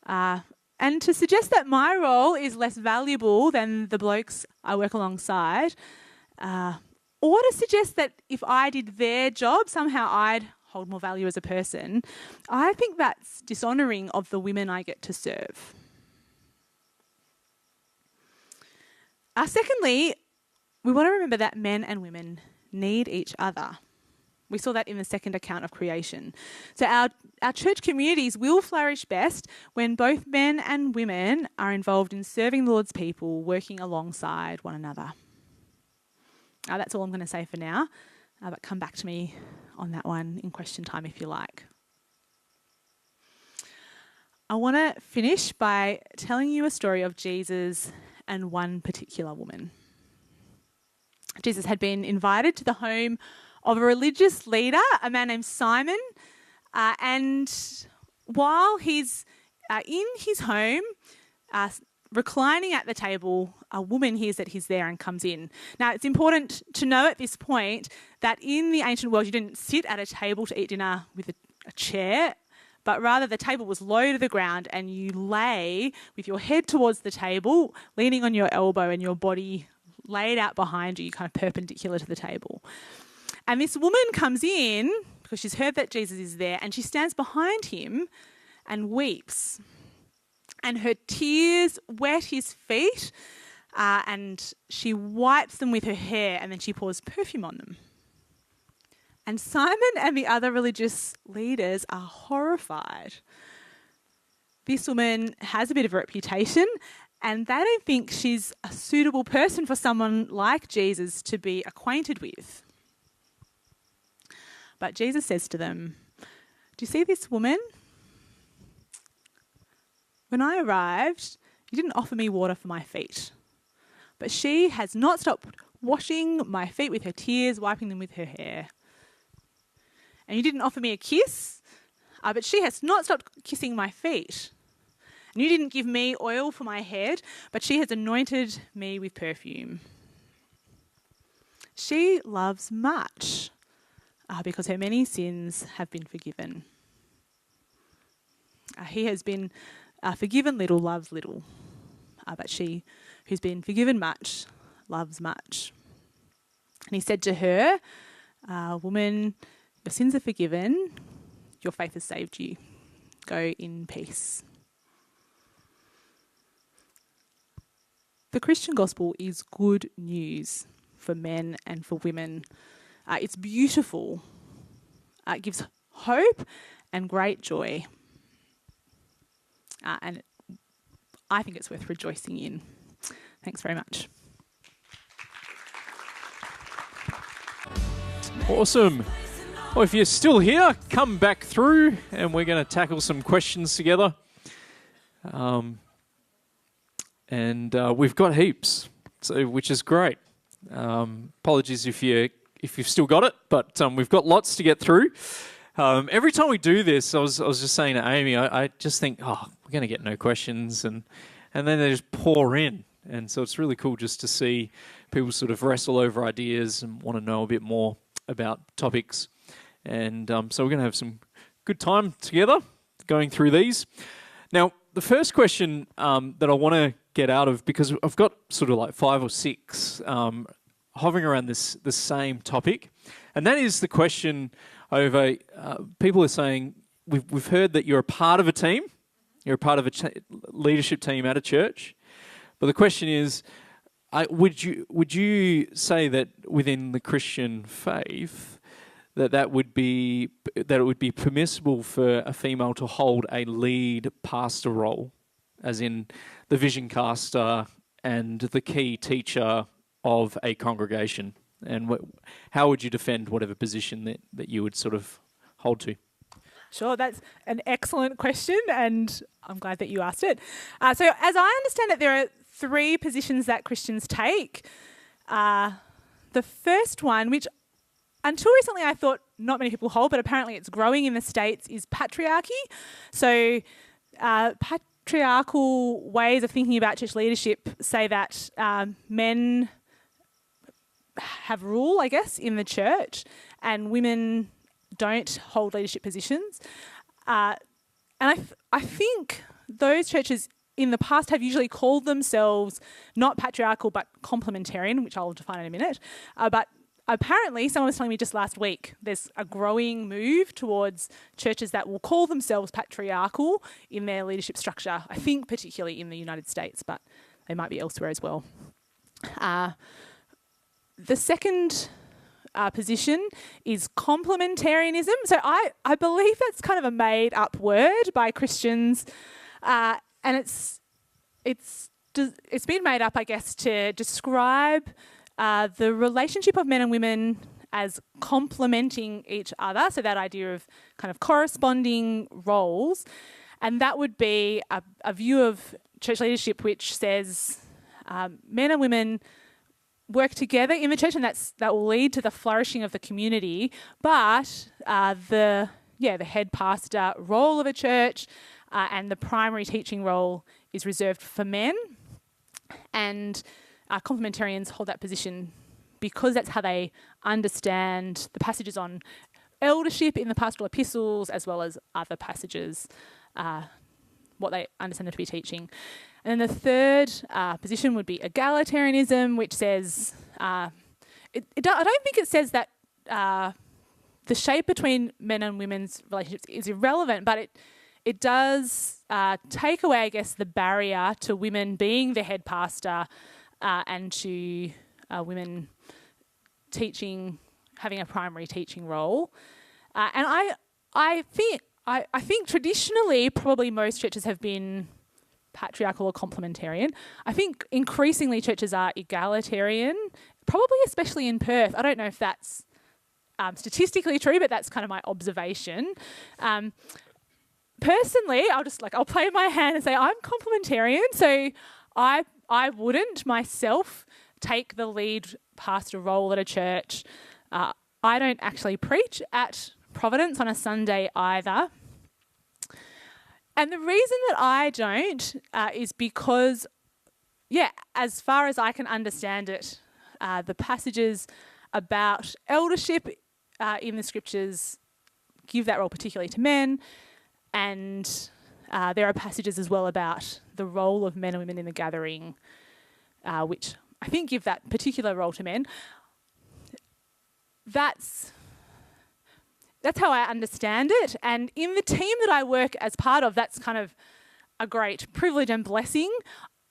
And to suggest that my role is less valuable than the blokes I work alongside, or to suggest that if I did their job, somehow I'd hold more value as a person, I think that's dishonouring of the women I get to serve. Secondly, we want to remember that men and women need each other. We saw that in the second account of creation. So our church communities will flourish best when both men and women are involved in serving the Lord's people, working alongside one another. That's all I'm going to say for now, but come back to me on that one in question time if you like. I want to finish by telling you a story of Jesus and one particular woman. Jesus had been invited to the home of a religious leader, a man named Simon, and while he's in his home, reclining at the table, a woman hears that he's there and comes in. Now, it's important to know at this point that in the ancient world, you didn't sit at a table to eat dinner with a chair, but rather the table was low to the ground and you lay with your head towards the table, leaning on your elbow and your body laid out behind you, kind of perpendicular to the table. And this woman comes in because she's heard that Jesus is there, and she stands behind him and weeps. And her tears wet his feet, and she wipes them with her hair, and then she pours perfume on them. And Simon and the other religious leaders are horrified. This woman has a bit of a reputation, and they don't think she's a suitable person for someone like Jesus to be acquainted with. But Jesus says to them, "Do you see this woman? When I arrived, you didn't offer me water for my feet. But she has not stopped washing my feet with her tears, wiping them with her hair. And you didn't offer me a kiss, but she has not stopped kissing my feet. And you didn't give me oil for my head, but she has anointed me with perfume. She loves much because her many sins have been forgiven. He has been forgiven little, loves little. But she who's been forgiven much loves much." And he said to her, "Woman, your sins are forgiven. Your faith has saved you. Go in peace." The Christian gospel is good news for men and for women. It's beautiful. It gives hope and great joy. And I think it's worth rejoicing in. Thanks very much. Awesome. Well, if you're still here, come back through and we're going to tackle some questions together. We've got heaps, which is great. Apologies if you've still got it, but we've got lots to get through. Every time we do this, I was just saying to Amy, I just think, we're going to get no questions, and then they just pour in. And so it's really cool just to see people sort of wrestle over ideas and want to know a bit more about topics. And so we're going to have some good time together going through these. Now, the first question that I want to get out of, because I've got sort of like 5 or 6 hovering around the same topic, and that is the question over people are saying, we've heard that you're a part of a team, you're a part of a leadership team at a church, but the question is, would you say that within the Christian faith that it would be permissible for a female to hold a lead pastor role, as in the vision caster and the key teacher of a congregation? And how would you defend whatever position that you would sort of hold to? Sure, that's an excellent question, and I'm glad that you asked it. So as I understand it, there are 3 positions that Christians take. The first one, which until recently I thought not many people hold, but apparently it's growing in the States, is patriarchy. So patriarchal ways of thinking about church leadership say that men have rule, I guess, in the church, and women don't hold leadership positions. And I think those churches in the past have usually called themselves not patriarchal but complementarian, which I'll define in a minute. But apparently, someone was telling me just last week, there's a growing move towards churches that will call themselves patriarchal in their leadership structure, I think particularly in the United States, but they might be elsewhere as well. The second position is complementarianism. So I believe that's kind of a made-up word by Christians, and it's been made up, I guess, to describe the relationship of men and women as complementing each other. So that idea of kind of corresponding roles, and that would be a view of church leadership which says men and women work together in the church, and that will lead to the flourishing of the community. But the head pastor role of a church and the primary teaching role is reserved for men. And complementarians hold that position because that's how they understand the passages on eldership in the pastoral epistles, as well as other passages, what they understand them to be teaching. And then the third position would be egalitarianism, which says, I don't think it says that the shape between men and women's relationships is irrelevant, but it does take away, I guess, the barrier to women being the head pastor and to women having a primary teaching role. And I think traditionally probably most churches have been patriarchal or complementarian. I think increasingly churches are egalitarian, probably especially in Perth. I don't know if that's statistically true, but that's kind of my observation. Personally, I'll play my hand and say I'm complementarian, so I wouldn't myself take the lead pastor role at a church. I don't actually preach at Providence on a Sunday either. And the reason that I don't is because, as far as I can understand it, the passages about eldership in the scriptures give that role particularly to men. And there are passages as well about the role of men and women in the gathering, which I think give that particular role to men. That's how I understand it. And in the team that I work as part of, that's kind of a great privilege and blessing.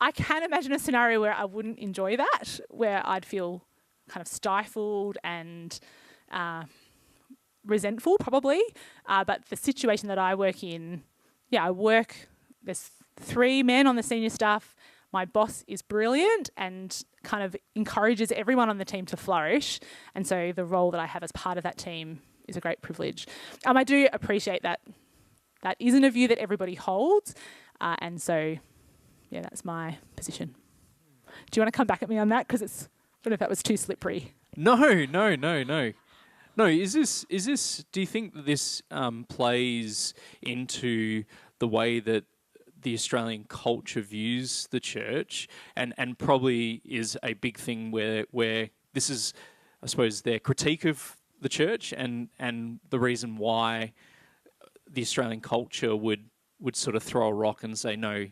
I can imagine a scenario where I wouldn't enjoy that, where I'd feel kind of stifled and resentful probably. But the situation that I work in, there's 3 men on the senior staff. My boss is brilliant and kind of encourages everyone on the team to flourish. And so the role that I have as part of that team is a great privilege. I do appreciate that that isn't a view that everybody holds. And so, that's my position. Do you want to come back at me on that? Because I don't know if that was too slippery. No. No, is this? Do you think that this plays into the way that the Australian culture views the church, and probably is a big thing where this is, I suppose, their critique of the church, and the reason why the Australian culture would sort of throw a rock and say no,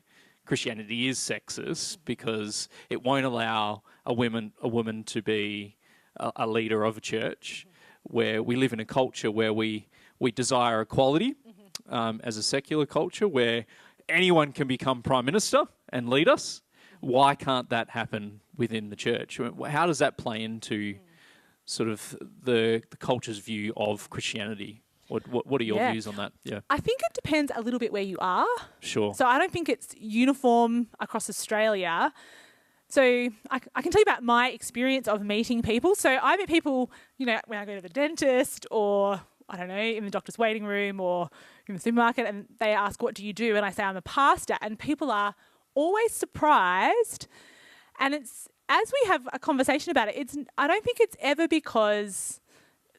Christianity is sexist because it won't allow a woman to be a leader of a church. Where we live in a culture where we desire equality as a secular culture, where anyone can become prime minister and lead us. Why can't that happen within the church? How does that play into sort of the culture's view of Christianity? What are your views on that? Yeah, I think it depends a little bit where you are. Sure. So I don't think it's uniform across Australia. So I can tell you about my experience of meeting people. So I meet people, when I go to the dentist or, I don't know, in the doctor's waiting room or in the supermarket, and they ask, what do you do? And I say, I'm a pastor. And people are always surprised. And it's, as we have a conversation about it, I don't think it's ever because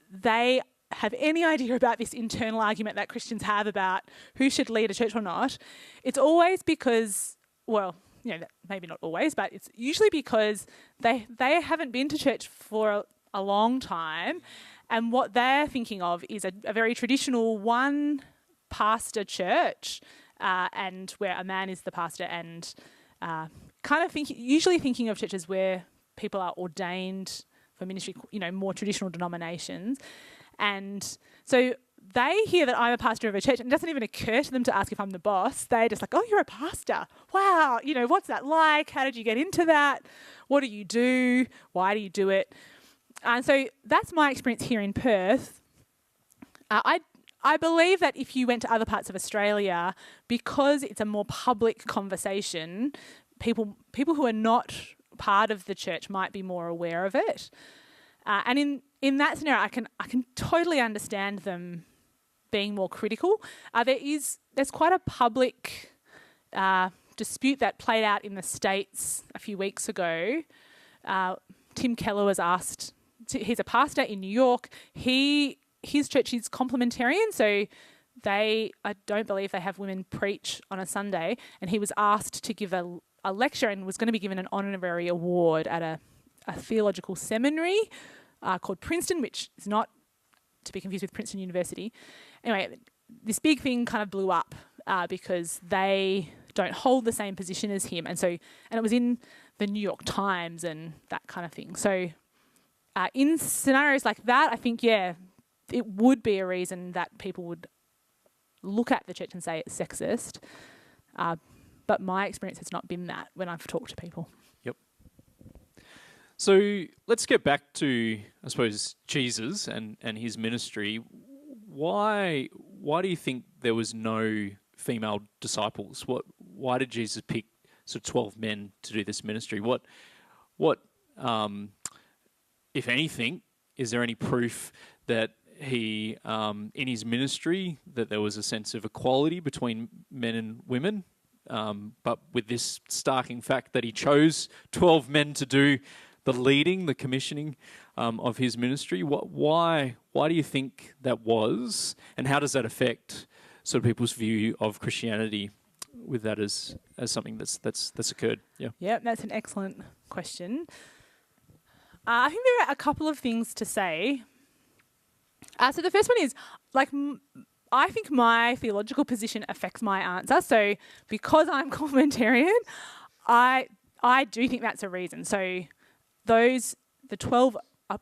they have any idea about this internal argument that Christians have about who should lead a church or not. It's always because, maybe not always, but it's usually because they haven't been to church for a long time, and what they're thinking of is a very traditional one pastor church, and where a man is the pastor, and usually thinking of churches where people are ordained for ministry, more traditional denominations. And so they hear that I'm a pastor of a church, and it doesn't even occur to them to ask if I'm the boss. They're just like, oh, you're a pastor. Wow, what's that like? How did you get into that? What do you do? Why do you do it? And so that's my experience here in Perth. I believe that if you went to other parts of Australia, because it's a more public conversation, people who are not part of the church might be more aware of it. And in that scenario, I can totally understand them being more critical. There's quite a public dispute that played out in the States a few weeks ago. Tim Keller was asked, he's a pastor in New York. His church is complementarian, so I don't believe they have women preach on a Sunday, and he was asked to give a lecture and was going to be given an honorary award at a theological seminary called Princeton, which is not to be confused with Princeton University. Anyway, this big thing kind of blew up because they don't hold the same position as him, and it was in the New York Times and that kind of thing. So in scenarios like that, I think it would be a reason that people would look at the church and say it's sexist. But my experience has not been that when I've talked to people. Yep. So let's get back to, I suppose, Jesus and his ministry. Why do you think there was no female disciples? Why did Jesus pick sort of 12 men to do this ministry? What if anything, is there any proof that he, in his ministry, that there was a sense of equality between men and women, but with this starking fact that he chose 12 men to do the leading, the commissioning of his ministry. Why do you think that was, and how does that affect sort of people's view of Christianity with that as something that's occurred? Yeah. Yeah, that's an excellent question. I think there are a couple of things to say. So the first one is, I think my theological position affects my answer. So because I'm complementarian, I do think that's a reason. So the 12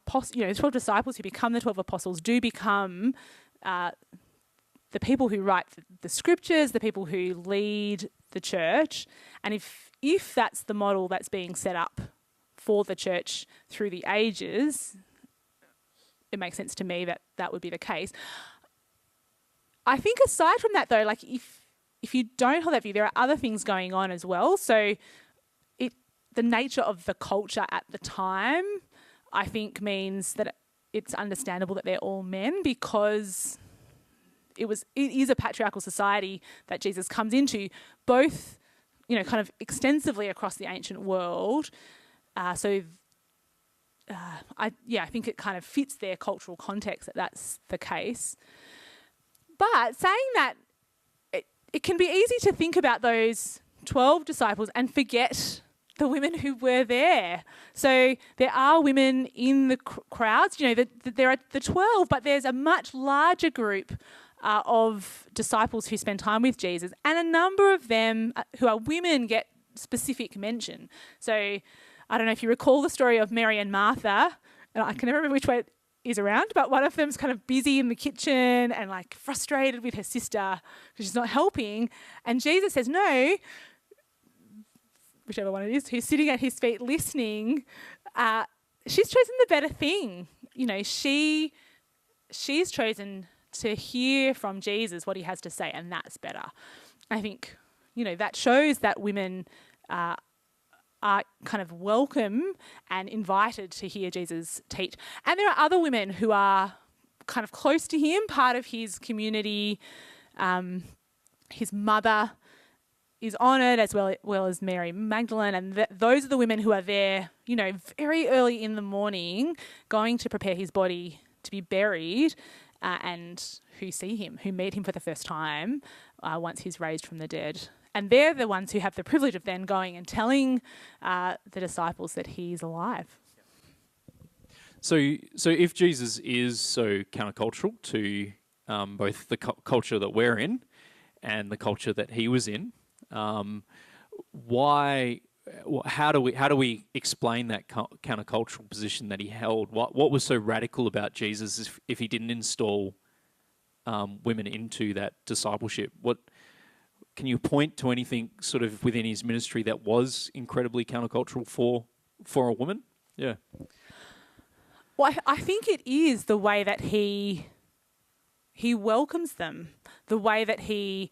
12 disciples who become the 12 apostles do become the people who write the scriptures, the people who lead the church. And if that's the model that's being set up for the church through the ages, it makes sense to me that that would be the case. I think aside from that, though, if you don't hold that view, there are other things going on as well. So the nature of the culture at the time, I think, means that it's understandable that they're all men, because it is a patriarchal society that Jesus comes into, both, kind of extensively across the ancient world. I think it kind of fits their cultural context that that's the case. But saying that, it can be easy to think about those 12 disciples and forget the women who were there. So there are women in the crowds. There are the 12, but there's a much larger group of disciples who spend time with Jesus, and a number of them who are women get specific mention. So I don't know if you recall the story of Mary and Martha, and I can never remember which way it is around, but one of them's kind of busy in the kitchen and frustrated with her sister because she's not helping, and Jesus says, no, whichever one it is, who's sitting at his feet listening, she's chosen the better thing. She's chosen to hear from Jesus what he has to say, and that's better. I think, that shows that women are kind of welcome and invited to hear Jesus teach. And there are other women who are kind of close to him, part of his community. His mother is honoured, as well as Mary Magdalene, and those are the women who are there, very early in the morning, going to prepare his body to be buried, and who see him, who meet him for the first time once he's raised from the dead. And they're the ones who have the privilege of then going and telling the disciples that he's alive. So if Jesus is so countercultural to both the culture that we're in and the culture that he was in, how do we explain that countercultural position that he held? What was so radical about Jesus if he didn't install women into that discipleship? Can you point to anything sort of within his ministry that was incredibly countercultural for a woman? Yeah. Well, I think it is the way that he welcomes them, the way that he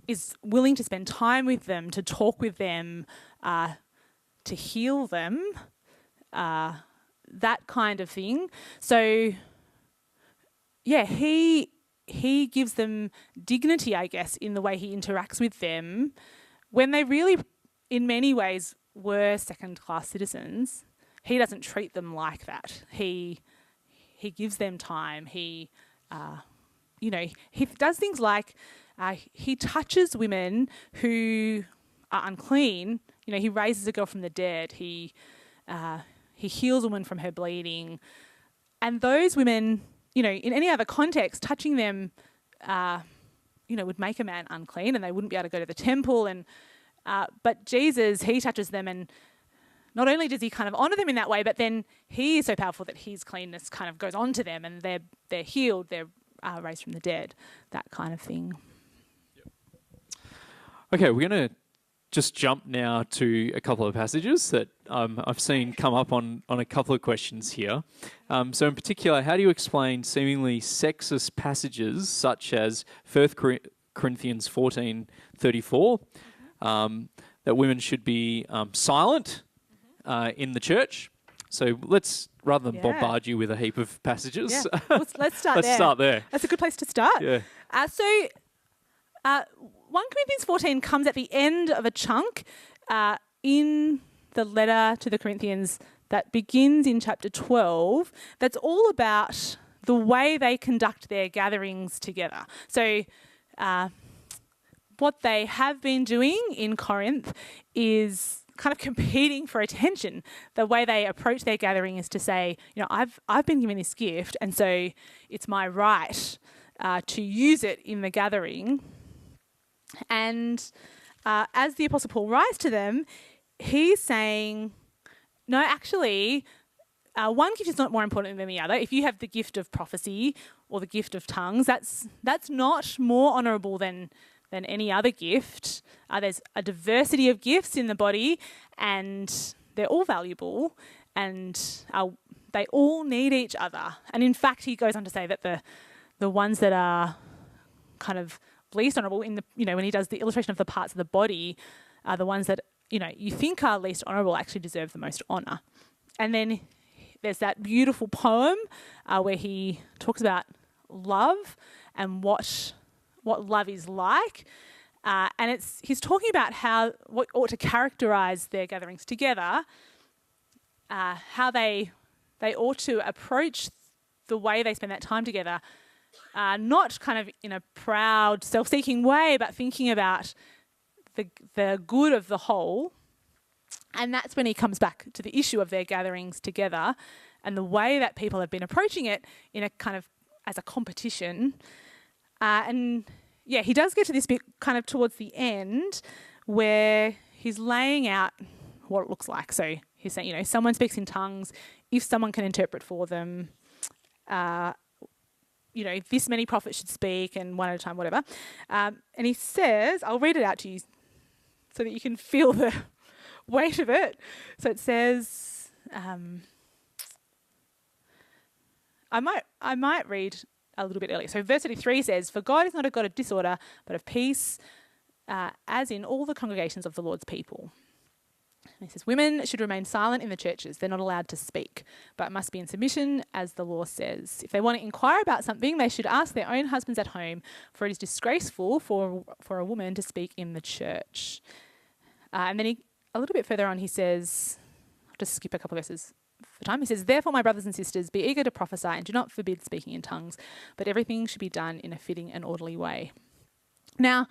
is willing to spend time with them, to talk with them, to heal them, that kind of thing. So, yeah, he gives them dignity, I guess, in the way he interacts with them, when they really, in many ways, were second-class citizens. He doesn't treat them like that. He gives them time. He does things like he touches women who are unclean. He raises a girl from the dead. He heals a woman from her bleeding. And those women, in any other context, touching them, would make a man unclean, and they wouldn't be able to go to the temple. And but Jesus, he touches them, and not only does he kind of honour them in that way, but then he is so powerful that his cleanness kind of goes on to them, and they're healed, they're raised from the dead, that kind of thing. Yep. Okay, we're going to just jump now to a couple of passages that I've seen come up on a couple of questions here. So in particular, how do you explain seemingly sexist passages such as 1 Corinthians 14:34, that women should be silent in the church? So let's, rather than Yeah. bombard you with a heap of passages, Yeah. Let's start let's there. start there. That's a good place to start. Yeah. 1 Corinthians 14 comes at the end of a chunk in the letter to the Corinthians that begins in chapter 12. That's all about the way they conduct their gatherings together. So what they have been doing in Corinth is kind of competing for attention. The way they approach their gathering is to say, I've been given this gift, and so it's my right to use it in the gathering. And as the Apostle Paul writes to them, he's saying, no, actually, one gift is not more important than the other. If you have the gift of prophecy or the gift of tongues, that's not more honourable than any other gift. There's a diversity of gifts in the body, and they're all valuable, and they all need each other. And in fact, he goes on to say that the ones that are kind of least honourable in when he does the illustration of the parts of the body, are the ones that you think are least honourable actually deserve the most honour. And then there's that beautiful poem where he talks about love and what love is like, and he's talking about what ought to characterise their gatherings together, how they ought to approach the way they spend that time together, not kind of in a proud, self-seeking way, but thinking about the good of the whole. And that's when he comes back to the issue of their gatherings together and the way that people have been approaching it in a kind of as a competition. He does get to this bit kind of towards the end where he's laying out what it looks like. So he's saying, someone speaks in tongues, if someone can interpret for them, this many prophets should speak, and one at a time, whatever. And he says, I'll read it out to you so that you can feel the weight of it. So it says, I might read a little bit earlier. So verse 33 says, "For God is not a God of disorder, but of peace, as in all the congregations of the Lord's people." And he says, "Women should remain silent in the churches. They're not allowed to speak, but must be in submission, as the law says. If they want to inquire about something, they should ask their own husbands at home, for it is disgraceful for a woman to speak in the church." And then a little bit further on, he says, I'll just skip a couple of verses for time. He says, "Therefore, my brothers and sisters, be eager to prophesy and do not forbid speaking in tongues, but everything should be done in a fitting and orderly way." Now,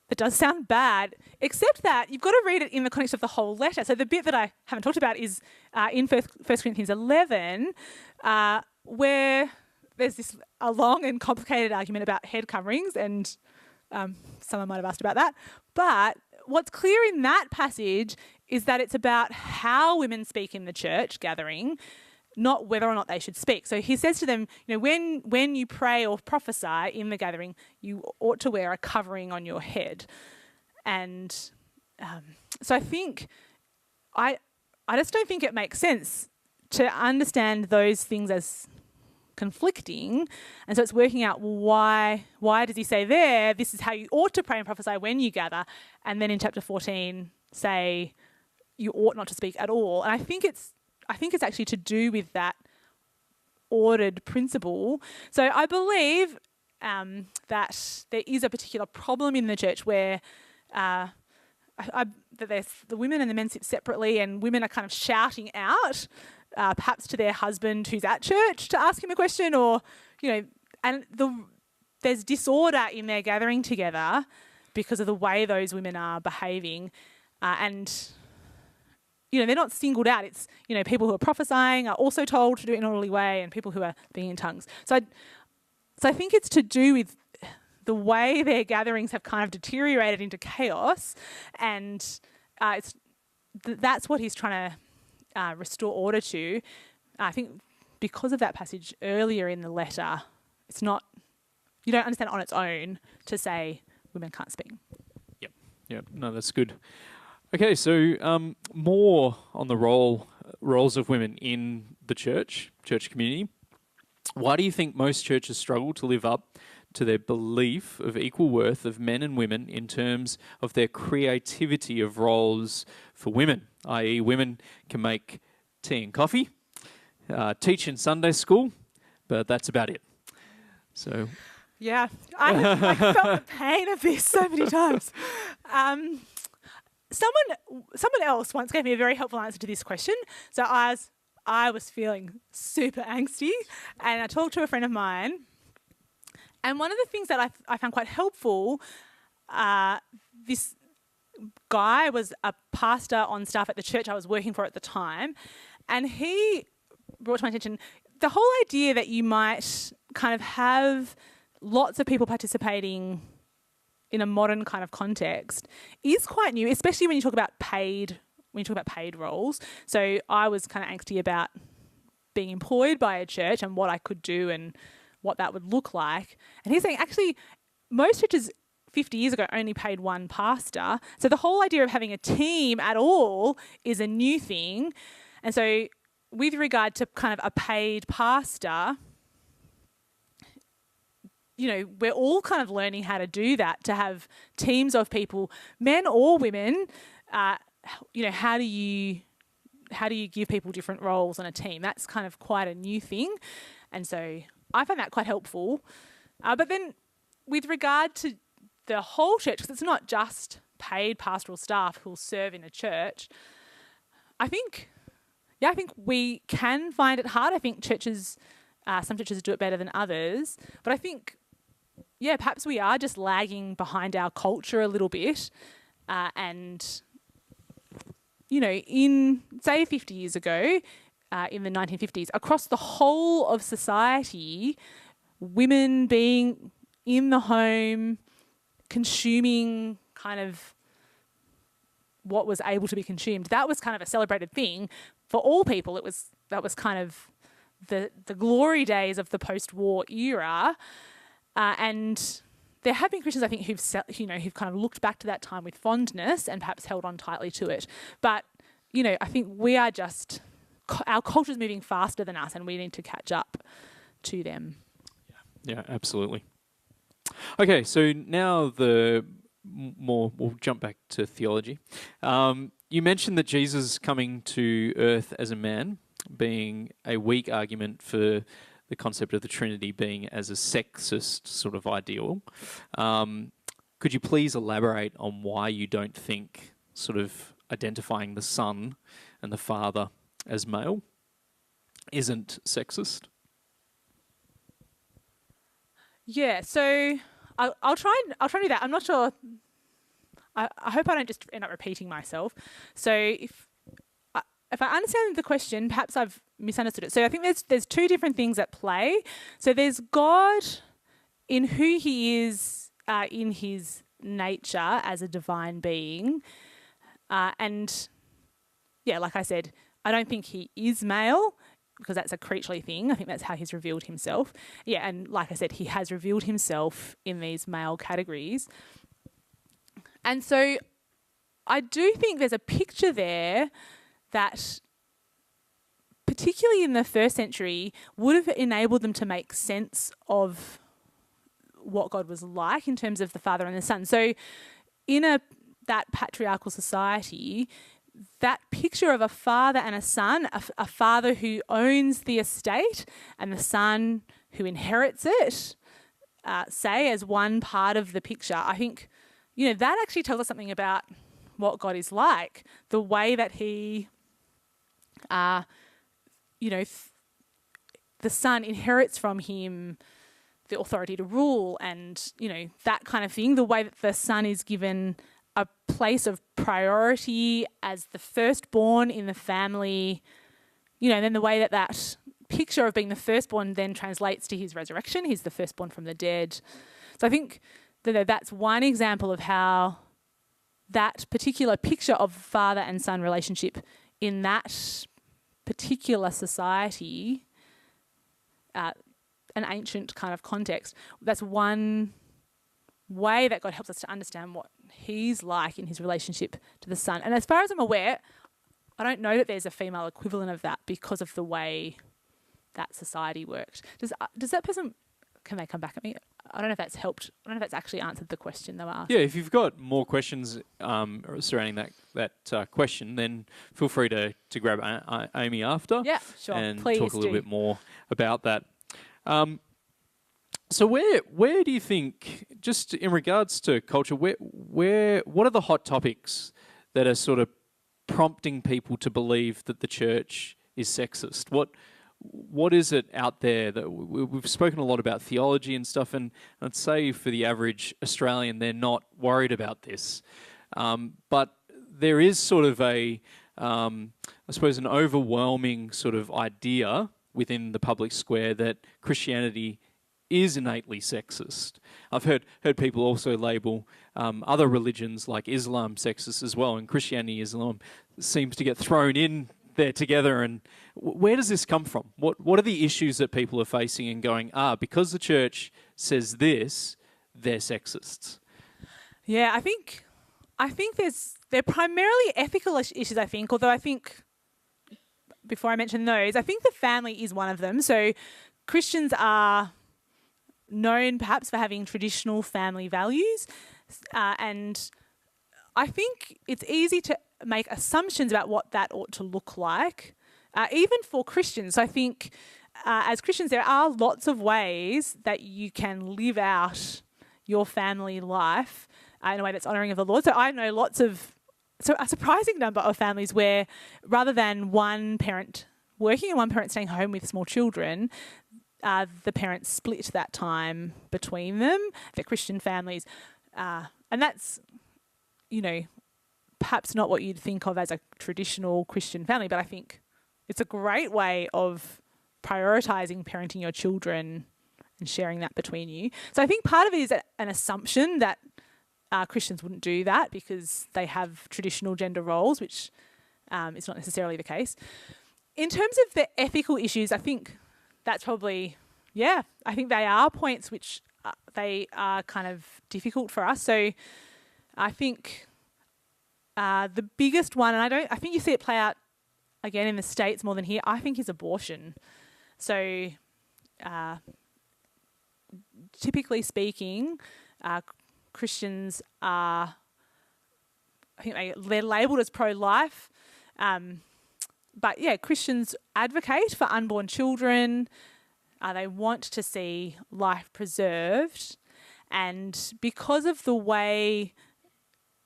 it does sound bad, except that you've got to read it in the context of the whole letter. So the bit that I haven't talked about is in 1 Corinthians 11, where there's a long and complicated argument about head coverings, and someone might have asked about that. But what's clear in that passage is that it's about how women speak in the church gathering, not whether or not they should speak. So he says to them, when you pray or prophesy in the gathering, you ought to wear a covering on your head. And so I think, I just don't think it makes sense to understand those things as conflicting. And so it's working out, why does he say there, this is how you ought to pray and prophesy when you gather, and then in chapter 14 say you ought not to speak at all. And I think it's actually to do with that ordered principle. So I believe that there is a particular problem in the church where that the women and the men sit separately, and women are kind of shouting out, perhaps to their husband who's at church to ask him a question, or, there's disorder in their gathering together because of the way those women are behaving. They're not singled out. It's, people who are prophesying are also told to do it in an orderly way, and people who are speaking in tongues. So I think it's to do with the way their gatherings have kind of deteriorated into chaos, and that's what he's trying to restore order to. I think because of that passage earlier in the letter, it's not, you don't understand it on its own to say women can't speak. Yep. No, that's good. Okay, so more on the roles of women in the church community. Why do you think most churches struggle to live up to their belief of equal worth of men and women in terms of their creativity of roles for women, i.e. women can make tea and coffee, teach in Sunday school, but that's about it. So, Yeah, I have felt the pain of this so many times. Someone else once gave me a very helpful answer to this question. So I was feeling super angsty, and I talked to a friend of mine, and one of the things that I found quite helpful, this guy was a pastor on staff at the church I was working for at the time, and he brought to my attention the whole idea that you might kind of have lots of people participating in a modern kind of context is quite new, especially when you talk about paid roles. So I was kind of angsty about being employed by a church and what I could do and what that would look like. And he's saying actually most churches 50 years ago only paid one pastor. So the whole idea of having a team at all is a new thing. And so with regard to kind of a paid pastor, you know, we're all kind of learning how to do that, to have teams of people, men or women. You know, how do you give people different roles on a team? That's kind of quite a new thing. And so I find that quite helpful. But then with regard to the whole church, because it's not just paid pastoral staff who'll serve in a church, I think we can find it hard. I think some churches do it better than others. But I think, perhaps we are just lagging behind our culture a little bit. And, you know, in, say, 50 years ago, in the 1950s, across the whole of society, women being in the home, consuming kind of what was able to be consumed, that was kind of a celebrated thing for all people. That was kind of the glory days of the post-war era, and there have been Christians, I think, who've kind of looked back to that time with fondness and perhaps held on tightly to it. But you know, I think we are just, our culture's moving faster than us, and we need to catch up to them. Yeah, absolutely. Okay, so now we'll jump back to theology. You mentioned that Jesus coming to earth as a man being a weak argument for the concept of the Trinity being as a sexist sort of ideal. Could you please elaborate on why you don't think sort of identifying the Son and the Father as male isn't sexist? Yeah, so I'll try and do that. I'm not sure. I hope I don't just end up repeating myself. So if I understand the question, perhaps I've misunderstood it. So I think there's two different things at play. So there's God in who he is in his nature as a divine being. And yeah, like I said, I don't think he is male because that's a creaturely thing. I think that's how he's revealed himself. Yeah, and like I said, he has revealed himself in these male categories. And so I do think there's a picture there that, particularly in the first century, would have enabled them to make sense of what God was like in terms of the Father and the Son. So in that patriarchal society, that picture of a father and a son, a father who owns the estate and the son who inherits it, say as one part of the picture, I think, you know, that actually tells us something about what God is like. The way that he, you know, the son inherits from him the authority to rule and, you know, that kind of thing. The way that the son is given a place of priority as the firstborn in the family, you know, and then the way that picture of being the firstborn then translates to his resurrection. He's the firstborn from the dead. So I think that's one example of how that particular picture of father and son relationship in that particular society, an ancient kind of context, that's one way that God helps us to understand what he's like in his relationship to the son. And as far as I'm aware, I don't know that there's a female equivalent of that because of the way that society worked. Does that person, can they come back at me? I don't know if that's helped. I don't know if that's actually answered the question they were asked. Yeah, if you've got more questions surrounding that question, then feel free to grab Amy after. Yeah, sure. And Please talk a little do. bit more about that. So where do you think, just in regards to culture, what are the hot topics that are sort of prompting people to believe that the church is sexist? What is it out there that we've spoken a lot about theology and stuff, and I'd say for the average Australian, they're not worried about this. But there is sort of I suppose, an overwhelming sort of idea within the public square that Christianity is innately sexist. I've heard people also label other religions like Islam sexist as well, and Christianity, Islam seems to get thrown in there together. And where does this come from? What are the issues that people are facing and going, because the church says this, they're sexists? Yeah, I think they're primarily ethical issues, I think, although I think, before I mention those, I think the family is one of them. So Christians are known perhaps for having traditional family values, and I think it's easy to make assumptions about what that ought to look like, even for Christians. So I think as Christians, there are lots of ways that you can live out your family life in a way that's honouring of the Lord. So I know a surprising number of families where rather than one parent working and one parent staying home with small children, the parents split that time between them. They're Christian families. And that's, perhaps not what you'd think of as a traditional Christian family, but I think it's a great way of prioritising parenting your children and sharing that between you. So I think part of it is an assumption that Christians wouldn't do that because they have traditional gender roles, which is not necessarily the case. In terms of the ethical issues, I think that's probably, I think they are points which they are kind of difficult for us. So I think the biggest one, and I think you see it play out again in the States more than here, I think is abortion. So typically speaking, Christians are, I think they're labelled as pro-life, but Christians advocate for unborn children. They want to see life preserved, and because of the way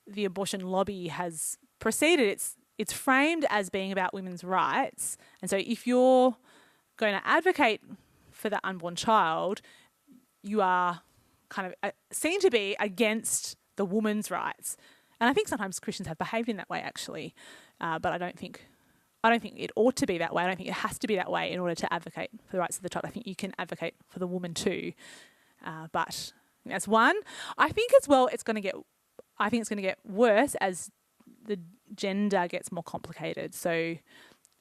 the abortion lobby has proceeded, it's framed as being about women's rights. And so if you're going to advocate for the unborn child, you are kind of seen to be against the woman's rights. And I think sometimes Christians have behaved in that way, actually, but I don't think it ought to be that way. I don't think it has to be that way in order to advocate for the rights of the child. I think you can advocate for the woman too, but that's one. I think as well it's going to get worse as the gender gets more complicated. So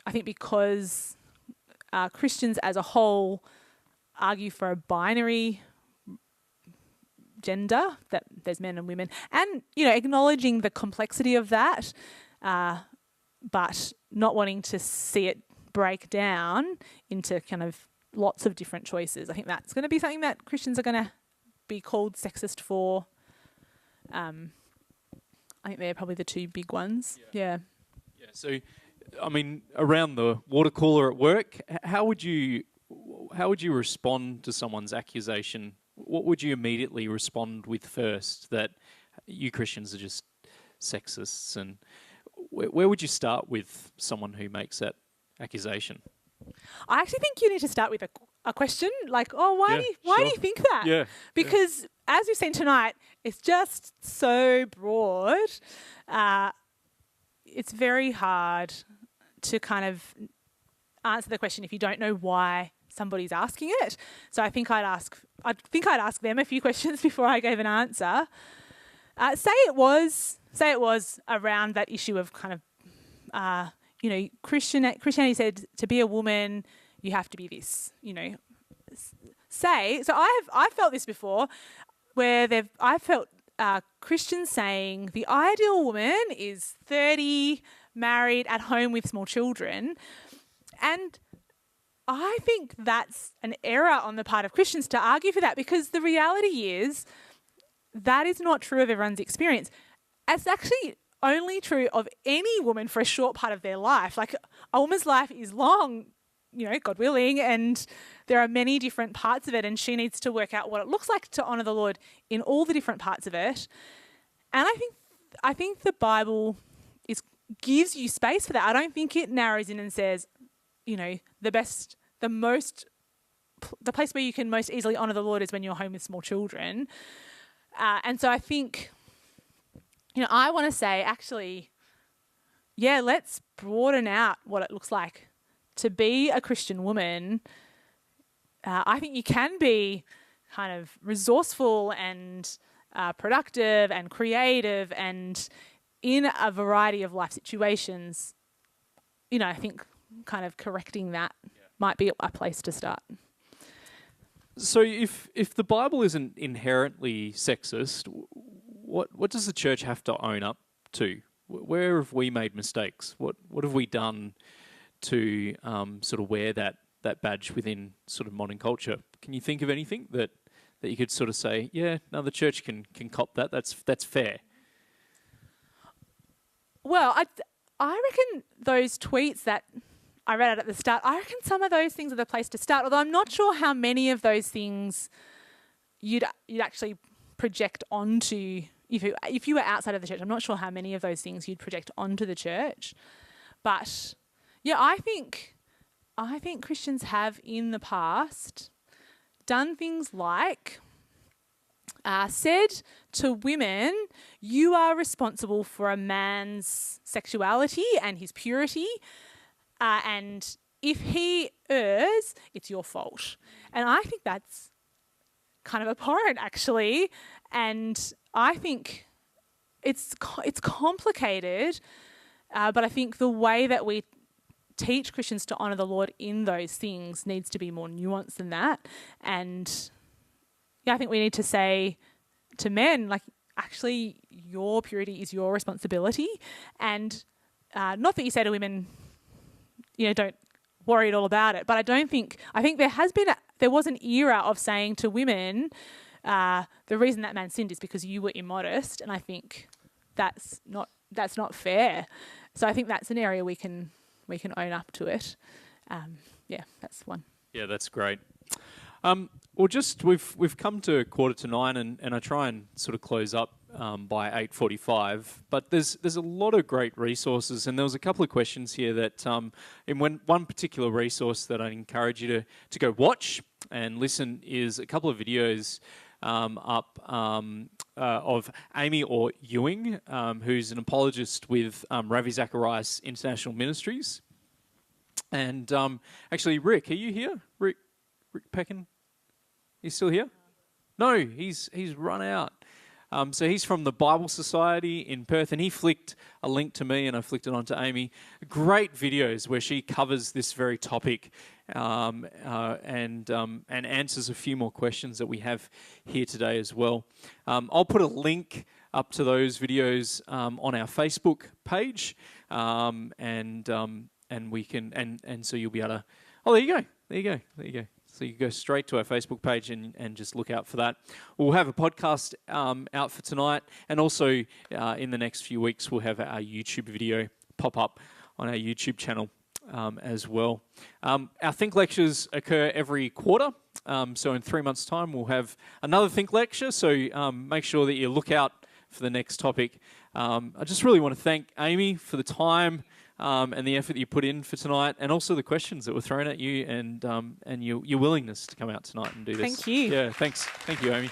I think because Christians as a whole argue for a binary gender, that there's men and women, and acknowledging the complexity of that, but not wanting to see it break down into kind of lots of different choices. I think that's going to be something that Christians are going to be called sexist for. I think they're probably the two big ones. Yeah. So, I mean, around the water cooler at work, how would you respond to someone's accusation? What would you immediately respond with first? That you Christians are just sexists, and where would you start with someone who makes that accusation? I actually think you need to start with a question, like, why do you think that? Yeah. Because as we've seen tonight, it's just so broad. It's very hard to kind of answer the question if you don't know why somebody's asking it. So I think I'd ask them a few questions before I gave an answer. Say it was around that issue of kind of, Christianity said to be a woman, you have to be this, So I've felt this before, where I've felt Christians saying the ideal woman is 30, married, at home with small children, and I think that's an error on the part of Christians to argue for that, because the reality is that is not true of everyone's experience. It's actually only true of any woman for a short part of their life. Like, a woman's life is long, God willing, and there are many different parts of it, and she needs to work out what it looks like to honour the Lord in all the different parts of it. And I think the Bible gives you space for that. I don't think it narrows in and says, the place where you can most easily honour the Lord is when you're home with small children. And so I think, I want to say, actually, let's broaden out what it looks like to be a Christian woman. I think you can be kind of resourceful and productive and creative and in a variety of life situations. I think kind of correcting that might be a place to start. So if the Bible isn't inherently sexist, what does the church have to own up to? Where have we made mistakes? What have we done to sort of wear that badge within sort of modern culture? Can you think of anything that you could sort of say, the church can cop that? That's fair. Well, I reckon those tweets that I read out at the start, I reckon some of those things are the place to start, although I'm not sure how many of those things you'd actually project onto, if you were outside of the church. I'm not sure how many of those things you'd project onto the church. But I think Christians have in the past done things like said to women, you are responsible for a man's sexuality and his purity, and if he errs, it's your fault. And I think that's kind of abhorrent, actually, and I think it's complicated, but I think the way that we teach Christians to honour the Lord in those things needs to be more nuanced than that. And I think we need to say to men, like, actually, your purity is your responsibility. And not that you say to women, don't worry at all about it. But I think there was an era of saying to women, the reason that man sinned is because you were immodest. And I think that's not fair. So I think that's an area we can own up to it. That's one. Yeah, that's great. Well, we've come to 8:45, and I try and sort of close up by 8:45. But there's a lot of great resources, and there was a couple of questions here that in one particular resource that I encourage you to go watch and listen is a couple of videos up of Amy or Ewing, who's an apologist with Ravi Zacharias International Ministries. And actually, Rick, are you here? Rick Peckin? He's still here? No, he's run out. So he's from the Bible Society in Perth, and he flicked a link to me, and I flicked it on to Amy. Great videos where she covers this very topic and answers a few more questions that we have here today as well. I'll put a link up to those videos on our Facebook page, and we can and so you'll be able to. Oh, there you go. So you go straight to our Facebook page and just look out for that. We'll have a podcast out for tonight, and also in the next few weeks we'll have our YouTube video pop up on our YouTube channel as well. Our Think Lectures occur every quarter, so in 3 months' time we'll have another Think Lecture, so make sure that you look out for the next topic. I just really want to thank Amy for the time and the effort that you put in for tonight, and also the questions that were thrown at you, and your willingness to come out tonight and do this. Thank you. Yeah, thanks. Thank you, Amy.